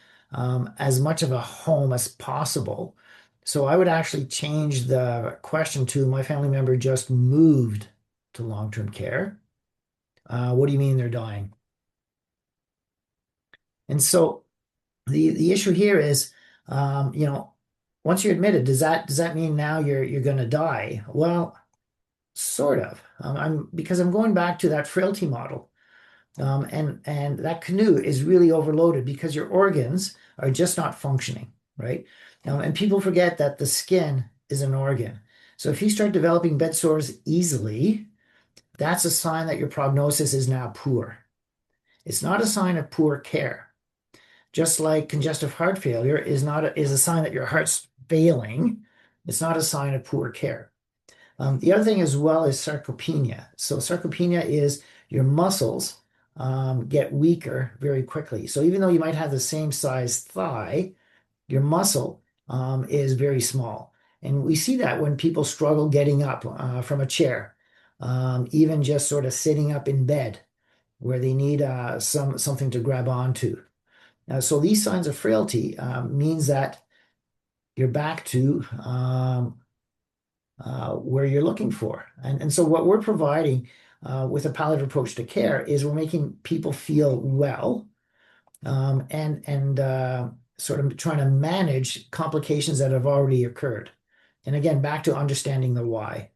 as much of a home as possible. So I would actually change the question to my family member just moved to long-term care. What do you mean they're dying? And so the issue here is, once you're admitted, does that mean now you're going to die? Well, sort of. I'm going back to that frailty model. And that canoe is really overloaded because your organs are just not functioning, right? And people forget that the skin is an organ. So if you start developing bed sores easily, that's a sign that your prognosis is now poor. It's not a sign of poor care. Just like congestive heart failure is a sign that your heart's failing. It's not a sign of poor care. The other thing as well is sarcopenia. So sarcopenia is your muscles get weaker very quickly. So even though you might have the same size thigh, your muscle is very small. And we see that when people struggle getting up from a chair, even just sort of sitting up in bed, where they need something to grab onto. So these signs of frailty means that you're back to where you're looking for. And so what we're providing with a palliative approach to care is we're making people feel well, and sort of trying to manage complications that have already occurred. And again, back to understanding the why.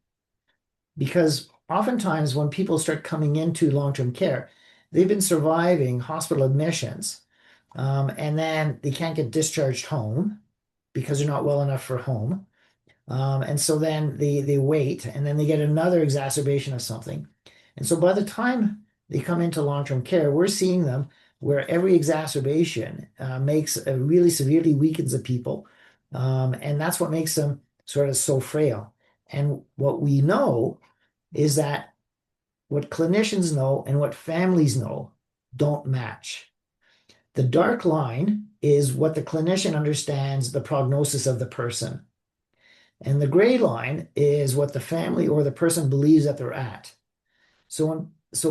Because oftentimes when people start coming into long-term care, they've been surviving hospital admissions, and then they can't get discharged home because they're not well enough for home. And so then they wait, and then they get another exacerbation of something. And so by the time they come into long-term care, we're seeing them where every exacerbation really severely weakens the people. And that's what makes them sort of so frail. And what we know is that what clinicians know and what families know don't match. The dark line is what the clinician understands the prognosis of the person. And the gray line is what the family or the person believes that they're at. So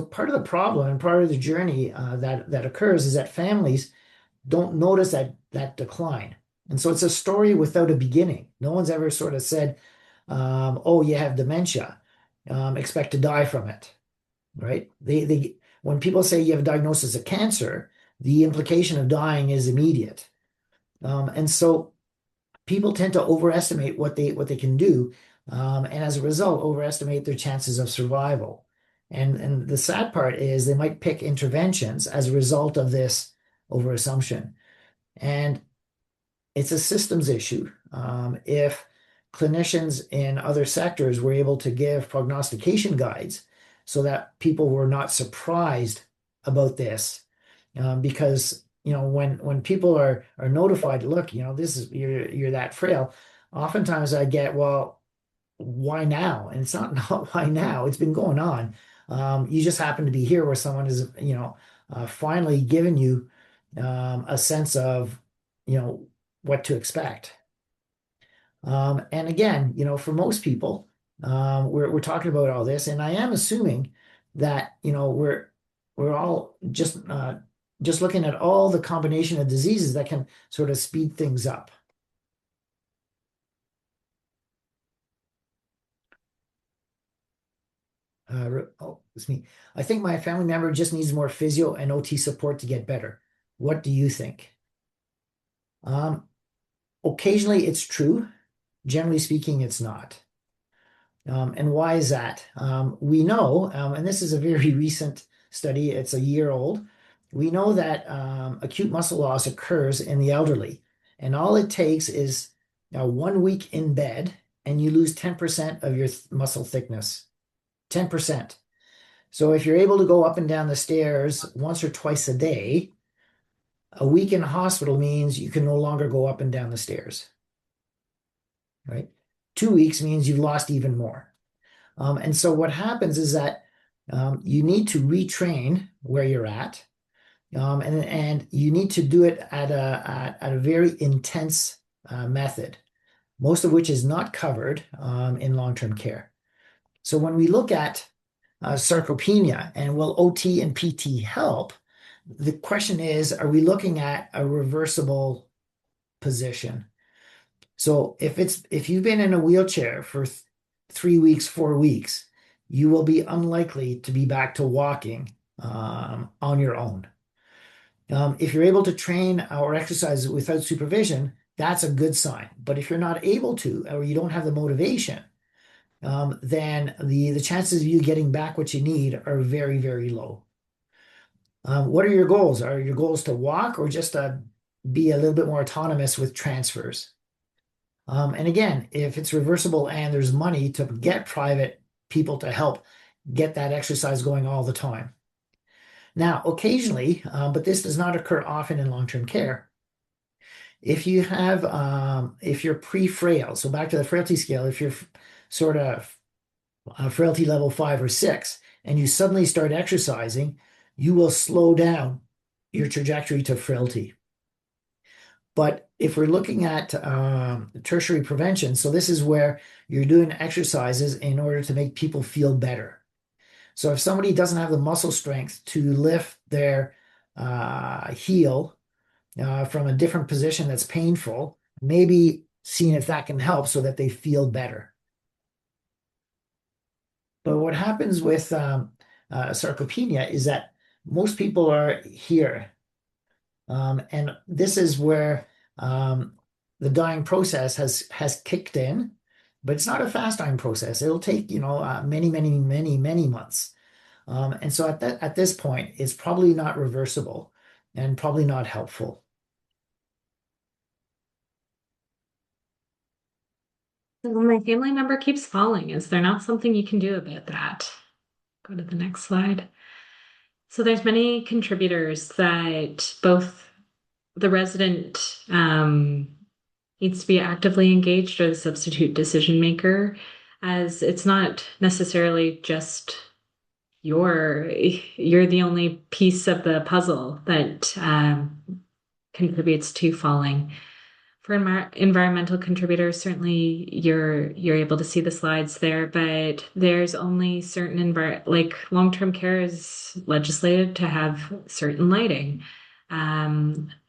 part of the problem and part of the journey that occurs is that families don't notice that decline. And so it's a story without a beginning. No one's ever sort of said, oh, you have dementia, expect to die from it, right? When people say you have a diagnosis of cancer, the implication of dying is immediate. And so people tend to overestimate what they can do, and as a result, overestimate their chances of survival. And the sad part is they might pick interventions as a result of this overassumption. And it's a systems issue. If clinicians in other sectors were able to give prognostication guides so that people were not surprised about this, because when people are notified, look, this is you're that frail. Oftentimes I get, well, why now? And it's not why now. It's been going on. You just happen to be here where someone is, finally given you a sense of, what to expect. And again, for most people, we're talking about all this, and I am assuming that we're all just looking at all the combination of diseases that can sort of speed things up. It's me. I think my family member just needs more physio and OT support to get better. What do you think? Occasionally it's true. Generally speaking, it's not. And why is that? We know, and this is a very recent study, it's a year old. We know that acute muscle loss occurs in the elderly, and all it takes is 1 week in bed, and you lose 10% of your muscle thickness. 10%. So if you're able to go up and down the stairs once or twice a day, a week in hospital means you can no longer go up and down the stairs, right? 2 weeks means you've lost even more. And so what happens is that you need to retrain where you're at, and you need to do it at a very intense method, most of which is not covered in long-term care. So when we look at sarcopenia and will OT and PT help, the question is, are we looking at a reversible position? So if you've been in a wheelchair for 3 weeks, 4 weeks, you will be unlikely to be back to walking on your own. If you're able to train or exercise without supervision, that's a good sign. But if you're not able to, or you don't have the motivation, then the chances of you getting back what you need are very, very low. What are your goals? Are your goals to walk or just to be a little bit more autonomous with transfers? And again, if it's reversible and there's money to get private people to help get that exercise going all the time. Now, occasionally, but this does not occur often in long-term care, if you're pre-frail, so back to the frailty scale, if you're sort of frailty level 5 or 6, and you suddenly start exercising, you will slow down your trajectory to frailty. But if we're looking at tertiary prevention, so this is where you're doing exercises in order to make people feel better. So if somebody doesn't have the muscle strength to lift their heel from a different position that's painful, maybe seeing if that can help so that they feel better. But what happens with sarcopenia is that most people are here. And this is where the dying process has kicked in, but it's not a fast dying process. It'll take, many, many, many, many months. And so at this point, it's probably not reversible and probably not helpful. Well, my family member keeps falling. Is there not something you can do about that? Go to the next slide. So there's many contributors that both the resident needs to be actively engaged or the substitute decision maker, as it's not necessarily just you're the only piece of the puzzle that contributes to falling. For environmental contributors, certainly you're able to see the slides there, but there's only certain like long-term care is legislated to have certain lighting,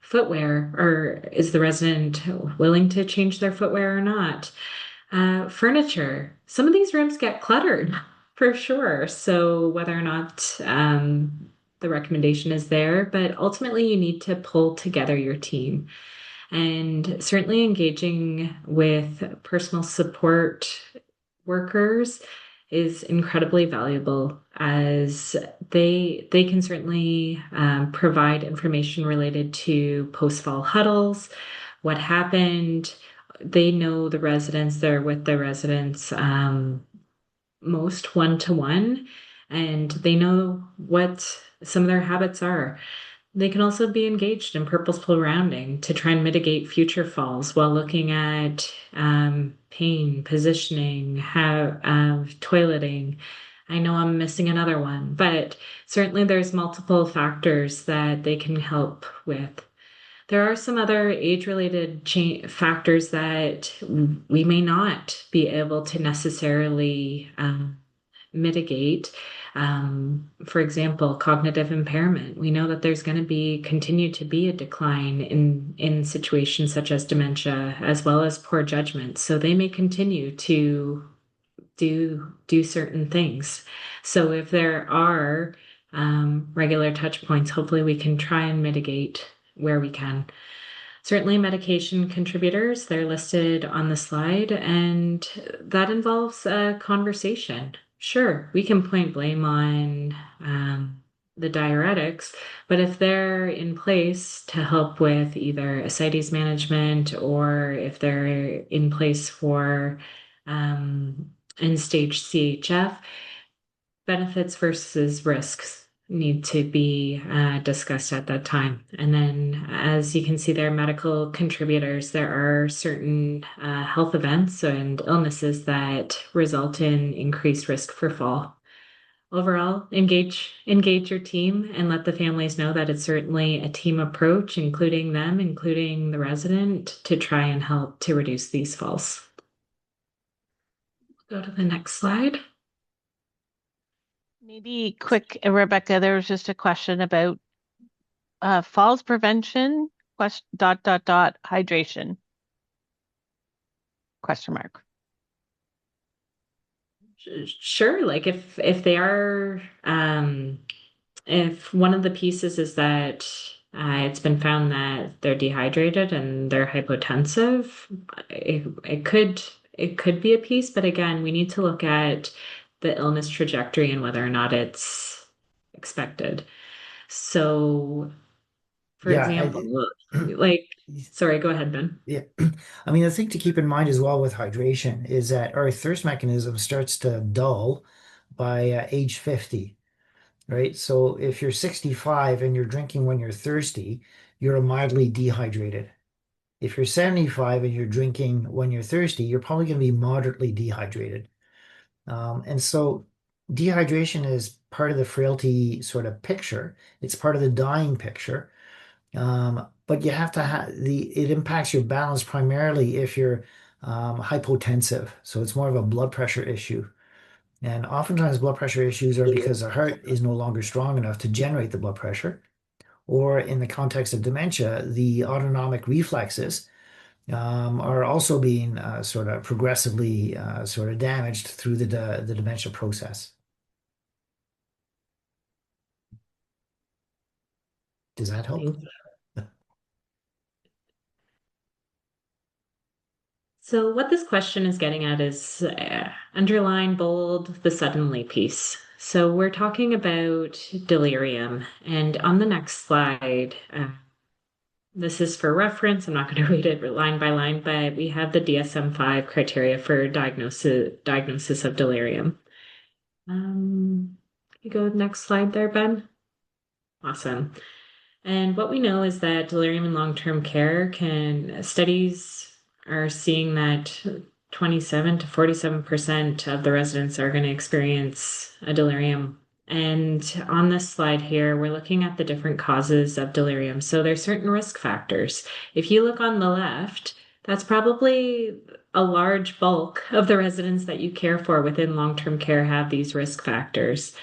footwear, or is the resident willing to change their footwear or not? Furniture. Some of these rooms get cluttered for sure. So whether or not the recommendation is there, but ultimately you need to pull together your team. And certainly engaging with personal support workers is incredibly valuable, as they can certainly provide information related to post-fall huddles, what happened. They know the residents, they're with the residents most one-to-one, and they know what some of their habits are. They can also be engaged in purposeful rounding to try and mitigate future falls while looking at pain, positioning, toileting. I know I'm missing another one, but certainly there's multiple factors that they can help with. There are some other age-related factors that we may not be able to necessarily mitigate. For example, cognitive impairment. We know that there's going to continue to be a decline in situations such as dementia, as well as poor judgment. So they may continue to do certain things. So if there are regular touch points, hopefully we can try and mitigate where we can. Certainly medication contributors, they're listed on the slide, and that involves a conversation. Sure, we can point blame on the diuretics, but if they're in place to help with either ascites management, or if they're in place for end stage CHF, benefits versus risks need to be discussed at that time. And then, as you can see, there are medical contributors. There are certain health events and illnesses that result in increased risk for fall. Overall, engage your team and let the families know that it's certainly a team approach, including them, including the resident, to try and help to reduce these falls. Go to the next slide. Maybe quick, Rebecca, there was just a question about falls prevention, hydration, question mark. Sure, like if they are if one of the pieces is that it's been found that they're dehydrated and they're hypotensive, it could be a piece, but again, we need to look at the illness trajectory and whether or not it's expected. So, for Yeah, example, like, sorry, go ahead, Ben. yeah. I mean, the thing to keep in mind as well with hydration is that our thirst mechanism starts to dull by age 50, right? So if you're 65 and you're drinking when you're thirsty, you're mildly dehydrated. If you're 75 and you're drinking when you're thirsty, you're probably going to be moderately dehydrated. And so dehydration is part of the frailty sort of picture. It's part of the dying picture. But you have to have it impacts your balance primarily if you're hypotensive. So it's more of a blood pressure issue. And oftentimes blood pressure issues are because the heart is no longer strong enough to generate the blood pressure. Or in the context of dementia, the autonomic reflexes are also being sort of progressively sort of damaged through the dementia process. Does that help? Thank you. So, what this question is getting at is underline, bold, the suddenly piece. So, we're talking about delirium. And on the next slide, this is for reference. I'm not going to read it line by line, but we have the DSM-5 criteria for diagnosis of delirium. You go next slide there, Ben. Awesome. And what we know is that delirium in long-term care studies are seeing that 27 to 47% of the residents are going to experience a delirium. And on this slide here, we're looking at the different causes of delirium. So there's certain risk factors. If you look on the left, that's probably a large bulk of the residents that you care for within long-term care have these risk factors.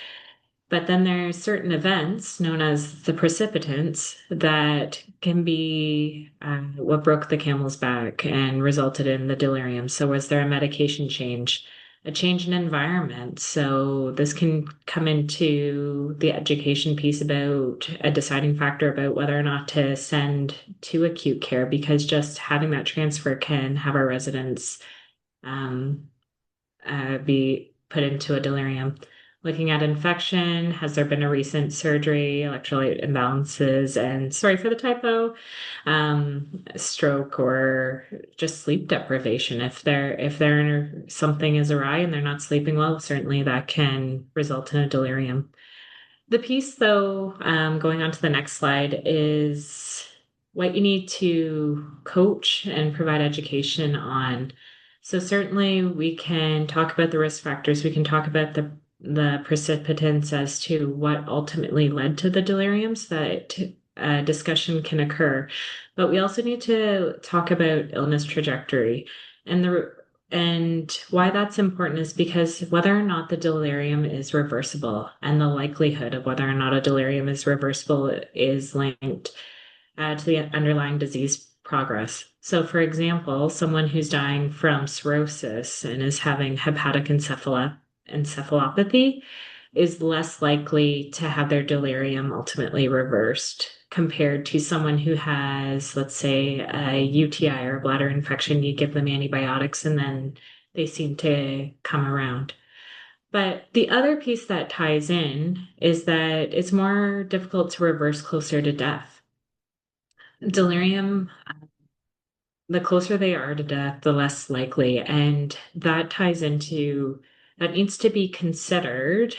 But then there's certain events known as the precipitants that can be what broke the camel's back and resulted in the delirium. So was there a medication change, a change in environment? So this can come into the education piece about a deciding factor about whether or not to send to acute care, because just having that transfer can have our residents be put into a delirium. Looking at infection, has there been a recent surgery, electrolyte imbalances, and sorry for the typo, stroke or just sleep deprivation. If something is awry and they're not sleeping well, certainly that can result in a delirium. The piece, though, going on to the next slide, is what you need to coach and provide education on. So certainly we can talk about the risk factors. We can talk about the precipitants as to what ultimately led to the delirium so that discussion can occur. But we also need to talk about illness trajectory. And why that's important is because whether or not the delirium is reversible and the likelihood of whether or not a delirium is reversible is linked to the underlying disease progress. So, for example, someone who's dying from cirrhosis and is having hepatic encephalopathy is less likely to have their delirium ultimately reversed compared to someone who has, let's say, a UTI or a bladder infection. You give them antibiotics and then they seem to come around. But the other piece that ties in is that it's more difficult to reverse closer to death. Delirium, the closer they are to death, the less likely. And that ties into that needs to be considered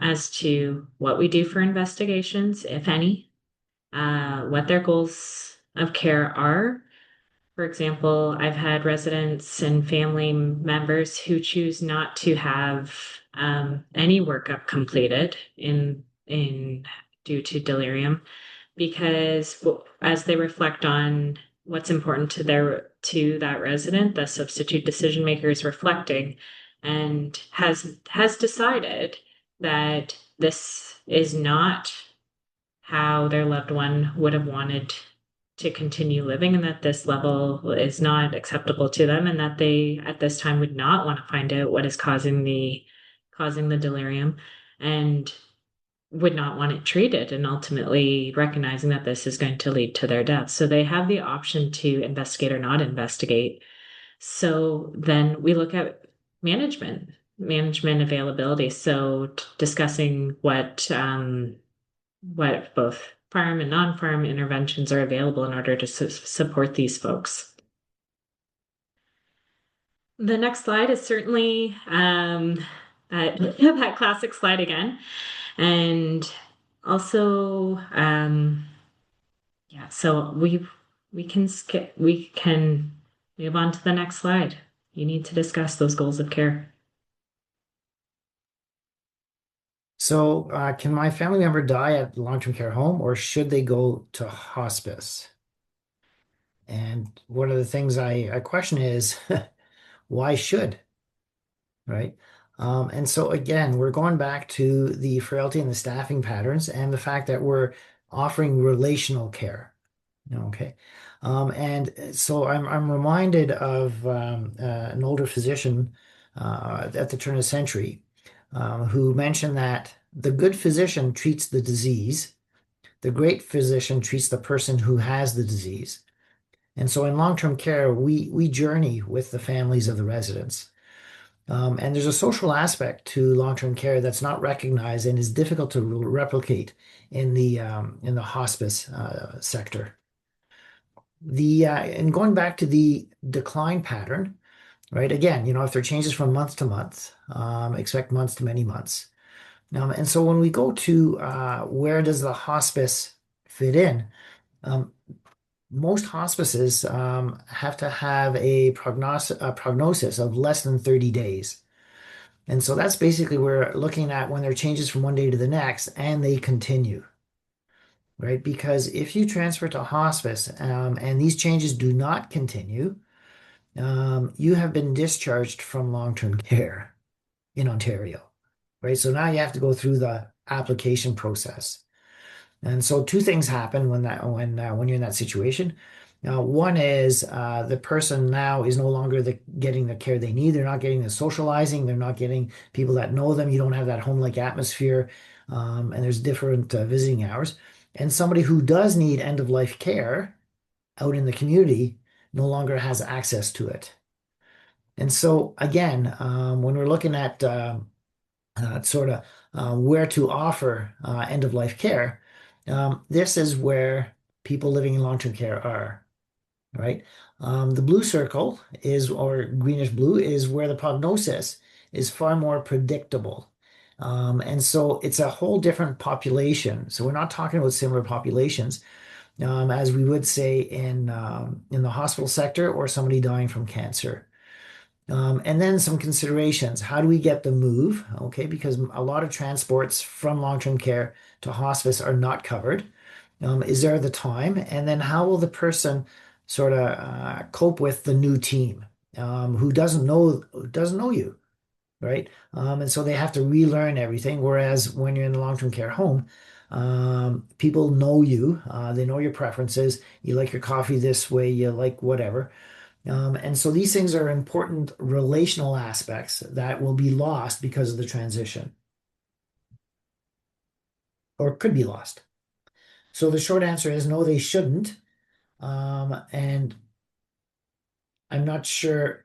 as to what we do for investigations, if any, what their goals of care are. For example, I've had residents and family members who choose not to have any workup completed in due to delirium because as they reflect on what's important to that resident, the substitute decision maker is reflecting and has decided that this is not how their loved one would have wanted to continue living and that this level is not acceptable to them and that they at this time would not want to find out what is causing the delirium and would not want it treated and ultimately recognizing that this is going to lead to their death. So they have the option to investigate or not investigate. So then we look at management availability. So discussing what both farm and non-farm interventions are available in order to support these folks. The next slide is certainly that classic slide again. And also, yeah, so we can move on to the next slide. You need to discuss those goals of care. So, can my family member die at long-term care home or should they go to hospice? And one of the things I question is why should, right? And so again, we're going back to the frailty and the staffing patterns and the fact that we're offering relational care. Okay. And so I'm reminded of an older physician at the turn of the century who mentioned that the good physician treats the disease, the great physician treats the person who has the disease. And so in long-term care, we journey with the families of the residents. And there's a social aspect to long-term care that's not recognized and is difficult to replicate in the hospice sector. And going back to the decline pattern, right? Again, if there are changes from month to month, expect months to many months. And so when we go to where does the hospice fit in? Um, most hospices have to have a prognosis of less than 30 days. And so that's basically we're looking at when there are changes from one day to the next and they continue, right? Because if you transfer to hospice and these changes do not continue, you have been discharged from long-term care in Ontario, right? So now you have to go through the application process. And so two things happen when you're in that situation. One is the person now is no longer getting the care they need. They're not getting the socializing. They're not getting people that know them. You don't have that home-like atmosphere, and there's different visiting hours. And somebody who does need end-of-life care out in the community no longer has access to it. And so again, when we're looking at sort of where to offer end-of-life care, this is where people living in long-term care are, right? The blue circle or greenish blue, is where the prognosis is far more predictable. And so it's a whole different population. So we're not talking about similar populations as we would say in the hospital sector or somebody dying from cancer. And then some considerations. How do we get the move? Okay, because a lot of transports from long-term care to hospice are not covered. Is there the time? And then how will the person sort of cope with the new team who doesn't know you, right? And so they have to relearn everything. Whereas when you're in a long-term care home, people know you. They know your preferences. You like your coffee this way. You like whatever. And so these things are important relational aspects that will be lost because of the transition or could be lost. So the short answer is no, they shouldn't. And I'm not sure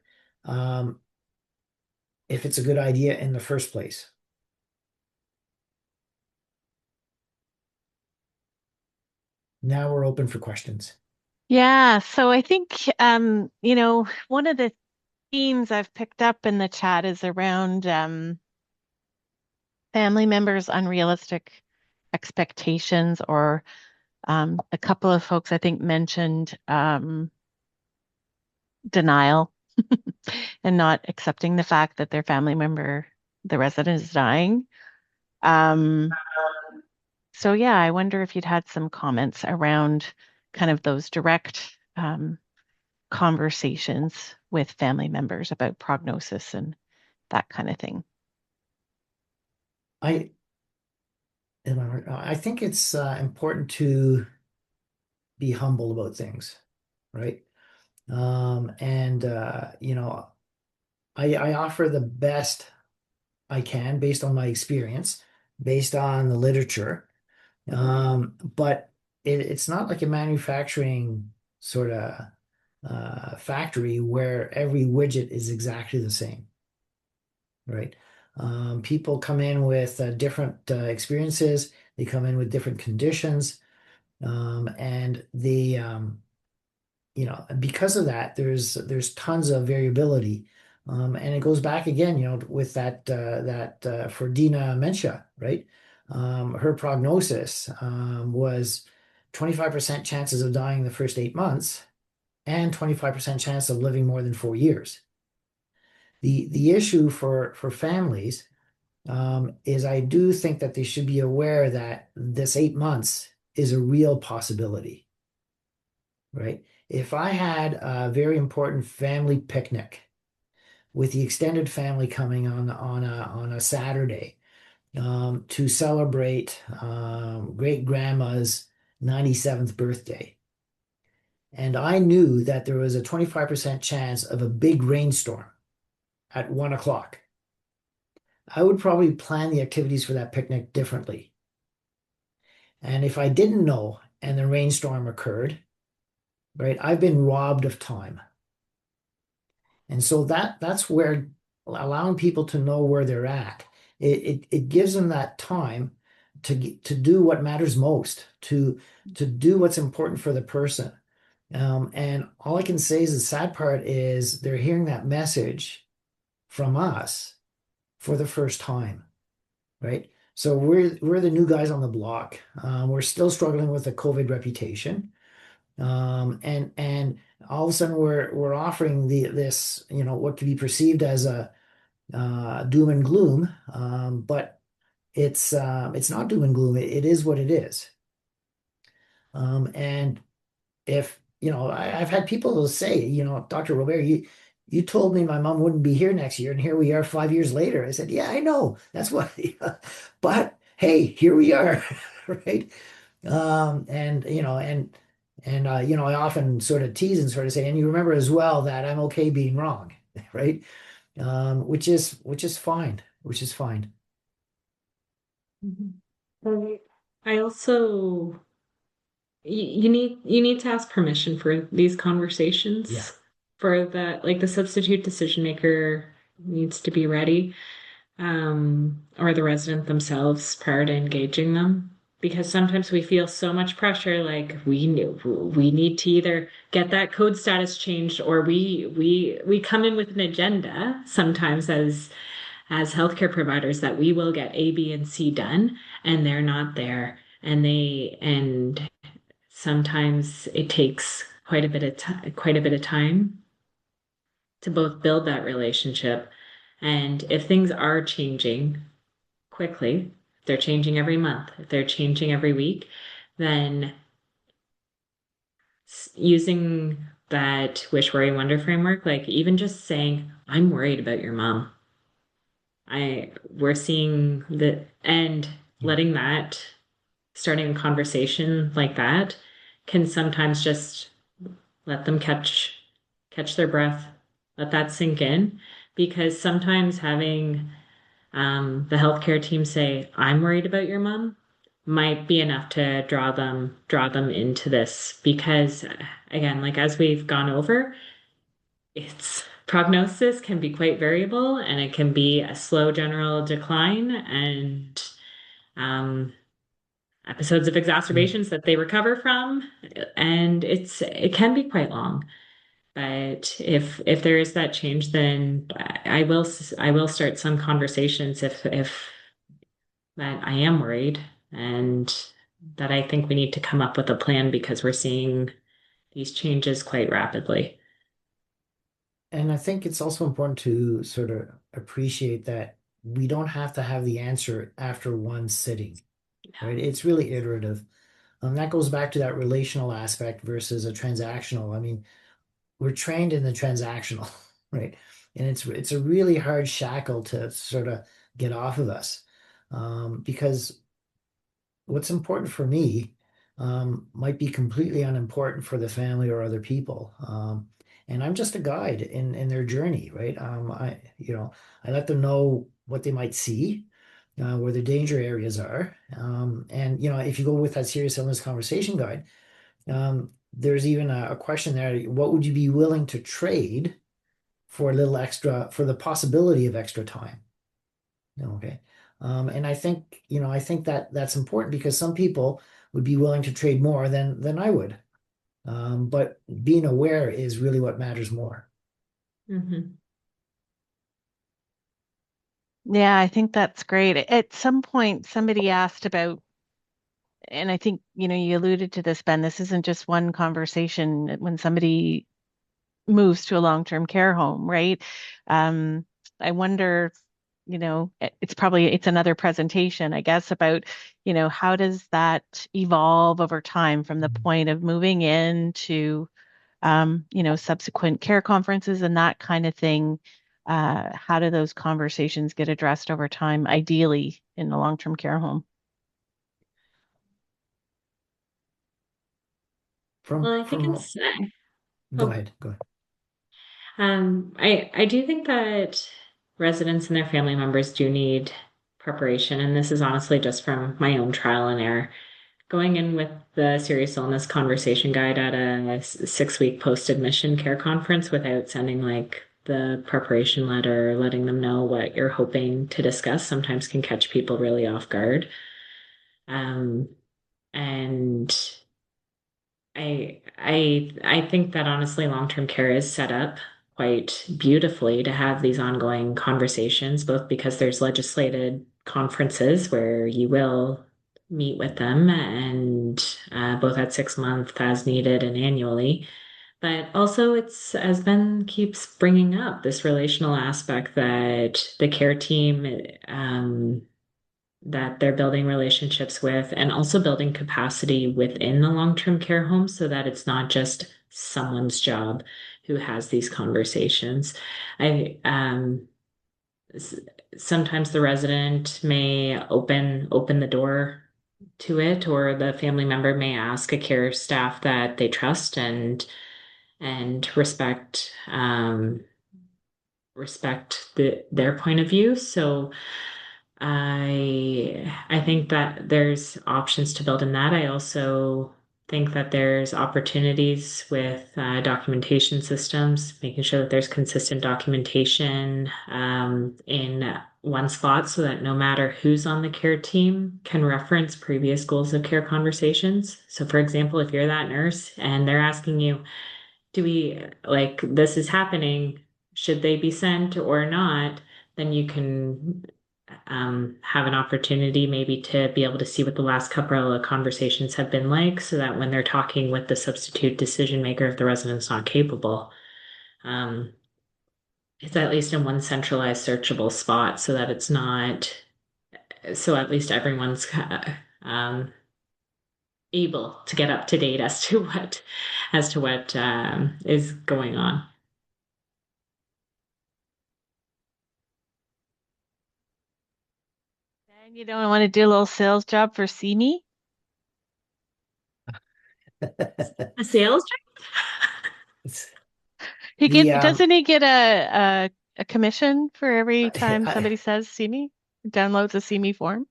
if it's a good idea in the first place. Now we're open for questions. Yeah, so I think one of the themes I've picked up in the chat is around family members' unrealistic expectations, or a couple of folks I think mentioned denial and not accepting the fact that their family member, the resident, is dying. Um, so yeah, I wonder if you'd had some comments around kind of those direct conversations with family members about prognosis and that kind of thing. I I think it's important to be humble about things, right? And I offer the best I can based on my experience, based on the literature. But it's not like a manufacturing sort of factory where every widget is exactly the same, right? People come in with different experiences. They come in with different conditions, and because of that, there's tons of variability. And it goes back again, with that for Dina Mensah, right? Her prognosis was 25% chances of dying in the first 8 months and 25% chance of living more than 4 years. The issue for families is I do think that they should be aware that this 8 months is a real possibility, right? If I had a very important family picnic with the extended family coming on a Saturday to celebrate great grandma's 97th birthday, and I knew that there was a 25% chance of a big rainstorm at 1 o'clock, I would probably plan the activities for that picnic differently. And if I didn't know and the rainstorm occurred, right, I've been robbed of time. And so that's where allowing people to know where they're at, it gives them that time to do what matters most, to do what's important for the person. And all I can say is the sad part is they're hearing that message from us for the first time, right? So we're the new guys on the block. We're still struggling with the COVID reputation. And all of a sudden we're offering this, what could be perceived as a doom and gloom, but it's not doom and gloom. It is what it is. And if I've had people say, Dr. Robert, you told me my mom wouldn't be here next year, and here we are 5 years later. I said, yeah, I know. That's what, but hey, here we are, right? And I often sort of tease and sort of say, and you remember as well that I'm okay being wrong, right? Which is fine, which is fine. Mhm. I also you need to ask permission for these Yeah. conversations for that, like the substitute decision maker needs to be ready, or the resident themselves prior to engaging them. Because sometimes we feel so much pressure, like we need to either get that code status changed, or we come in with an agenda sometimes as healthcare providers that we will get A, B, and C done, and they're not there. And sometimes it takes quite a bit of time to both build that relationship. And if things are changing quickly, if they're changing every month, if they're changing every week, then using that wish, worry, wonder framework, like even just saying, I'm worried about your mom. We're seeing the, and letting that, starting a conversation like that can sometimes just let them catch their breath, let that sink in, because sometimes having the healthcare team say, "I'm worried about your mom," might be enough to draw them into this. Because again, like as we've gone over, its prognosis can be quite variable, and it can be a slow general decline and um, episodes of Mm. exacerbations that they recover from, and it can be quite long. But if there is that change, then I will start some conversations if that I am worried and that I think we need to come up with a plan because we're seeing these changes quite rapidly. And I think it's also important to sort of appreciate that we don't have to have the answer after one sitting, right? It's really iterative. That goes back to that relational aspect versus a transactional. I mean, we're trained in the transactional, right? And it's a really hard shackle to sort of get off of us, because what's important for me might be completely unimportant for the family or other people. And I'm just a guide in their journey, right? I let them know what they might see, where the danger areas are. And if you go with that serious illness conversation guide, there's even a question there. What would you be willing to trade for a little extra, for the possibility of extra time? Okay. And I think that that's important because some people would be willing to trade more than I would. But being aware is really what matters more. Mhm. Yeah, I think that's great. At some point, somebody asked about, and I think, you alluded to this, Ben, this isn't just one conversation when somebody moves to a long-term care home, right? Um, I wonder, it's another presentation, I guess, about, how does that evolve over time from the Mhm. point of moving in to, subsequent care conferences and that kind of thing. How do those conversations get addressed over time, ideally in the long-term care home? Well, I think From it's, Go oh, ahead, go ahead. I do think that residents and their family members do need preparation, and this is honestly just from my own trial and error. Going in with the serious illness conversation guide at a 6-week post-admission care conference without sending like the preparation letter, letting them know what you're hoping to discuss, sometimes can catch people really off guard. Um, and I think that honestly, long-term care is set up quite beautifully to have these ongoing conversations, both because there's legislated conferences where you will meet with them and both at 6 months as needed and annually. But also it's, as Ben keeps bringing up, this relational aspect that the care team that they're building relationships with and also building capacity within the long-term care home so that it's not just someone's job who has these conversations. I s- Sometimes the resident may open the door to it, or the family member may ask a care staff that they trust and respect their point of view. So I think that there's options to build in that. I also think that there's opportunities with documentation systems, making sure that there's consistent documentation in one spot so that no matter who's on the care team can reference previous goals of care conversations. So, for example, if you're that nurse and they're asking you, do we like this is happening, should they be sent or not, then you can have an opportunity maybe to be able to see what the last couple of conversations have been like so that when they're talking with the substitute decision maker, if the resident's not capable, um, it's at least in one centralized searchable spot so that it's not, so at least everyone's um, able to get up to date as to what is going on. And you don't want to do a little sales job for See Me? A sales It's He the doesn't he get a commission for every time I, somebody says See Me? Downloads a See Me form?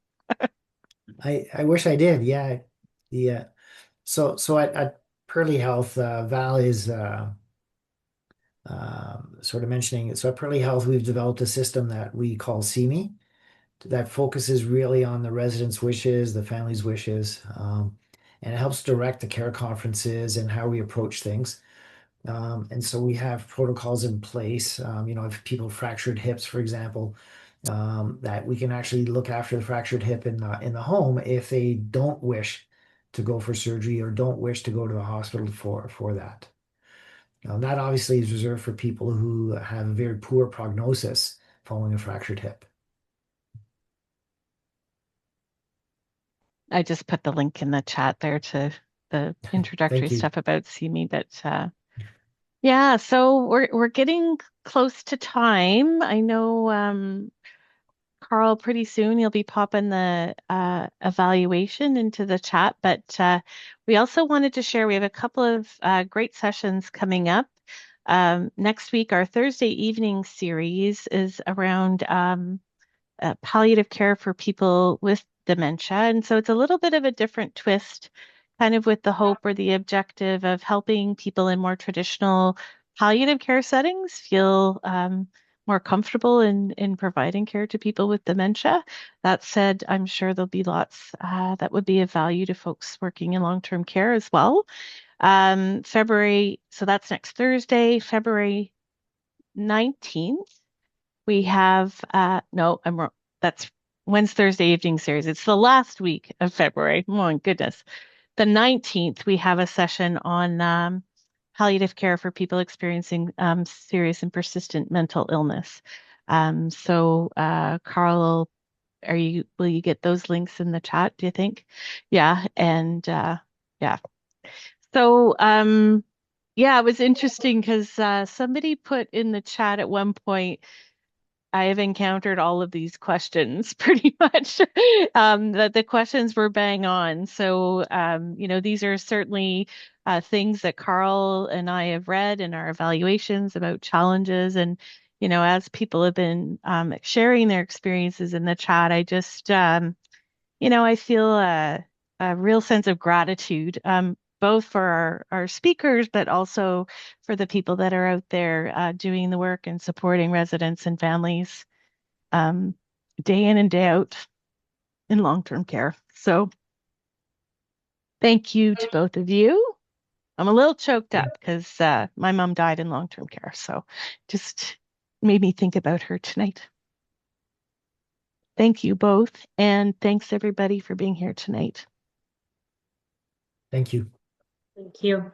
I wish I did. Yeah. Yeah. So at Pearly Health, Val is sort of mentioning it. So at Pearly Health, we've developed a system that we call See Me that focuses really on the residents' wishes, the family's wishes, and it helps direct the care conferences and how we approach things. And so we have protocols in place. If people fractured hips, for example, that we can actually look after the fractured hip in the home if they don't wish to go for surgery or don't wish to go to the hospital for that. That obviously is reserved for people who have a very poor prognosis following a fractured hip. I just put the link in the chat there to the introductory Thank you. stuff about CME, but yeah, so we're getting close to time. I know Carl, pretty soon you'll be popping the evaluation into the chat, but we also wanted to share we have a couple of great sessions coming up. Next week, our Thursday evening series is around palliative care for people with dementia. And so it's a little bit of a different twist, kind of with the hope or the objective of helping people in more traditional palliative care settings feel more comfortable in providing care to people with dementia. That said, I'm sure there'll be lots that would be of value to folks working in long-term care as well. So that's next Thursday, February 19th. We have no, I'm wrong. That's Thursday evening series. It's the last week of February. Oh my goodness. The 19th, we have a session on palliative care for people experiencing serious and persistent mental illness. Carl, will you get those links in the chat, do you think? Yeah, and yeah. So yeah, it was interesting because somebody put in the chat at one point, I have encountered all of these questions pretty much. That the questions were bang on. So, these are certainly things that Carl and I have read in our evaluations about challenges. And, as people have been sharing their experiences in the chat, I just, I feel a real sense of gratitude, both for our speakers, but also for the people that are out there doing the work and supporting residents and families um, day in and day out in long-term care. So thank you to both of you. I'm a little choked up because my mom died in long-term care. So just made me think about her tonight. Thank you both. And thanks everybody for being here tonight. Thank you. Thank you.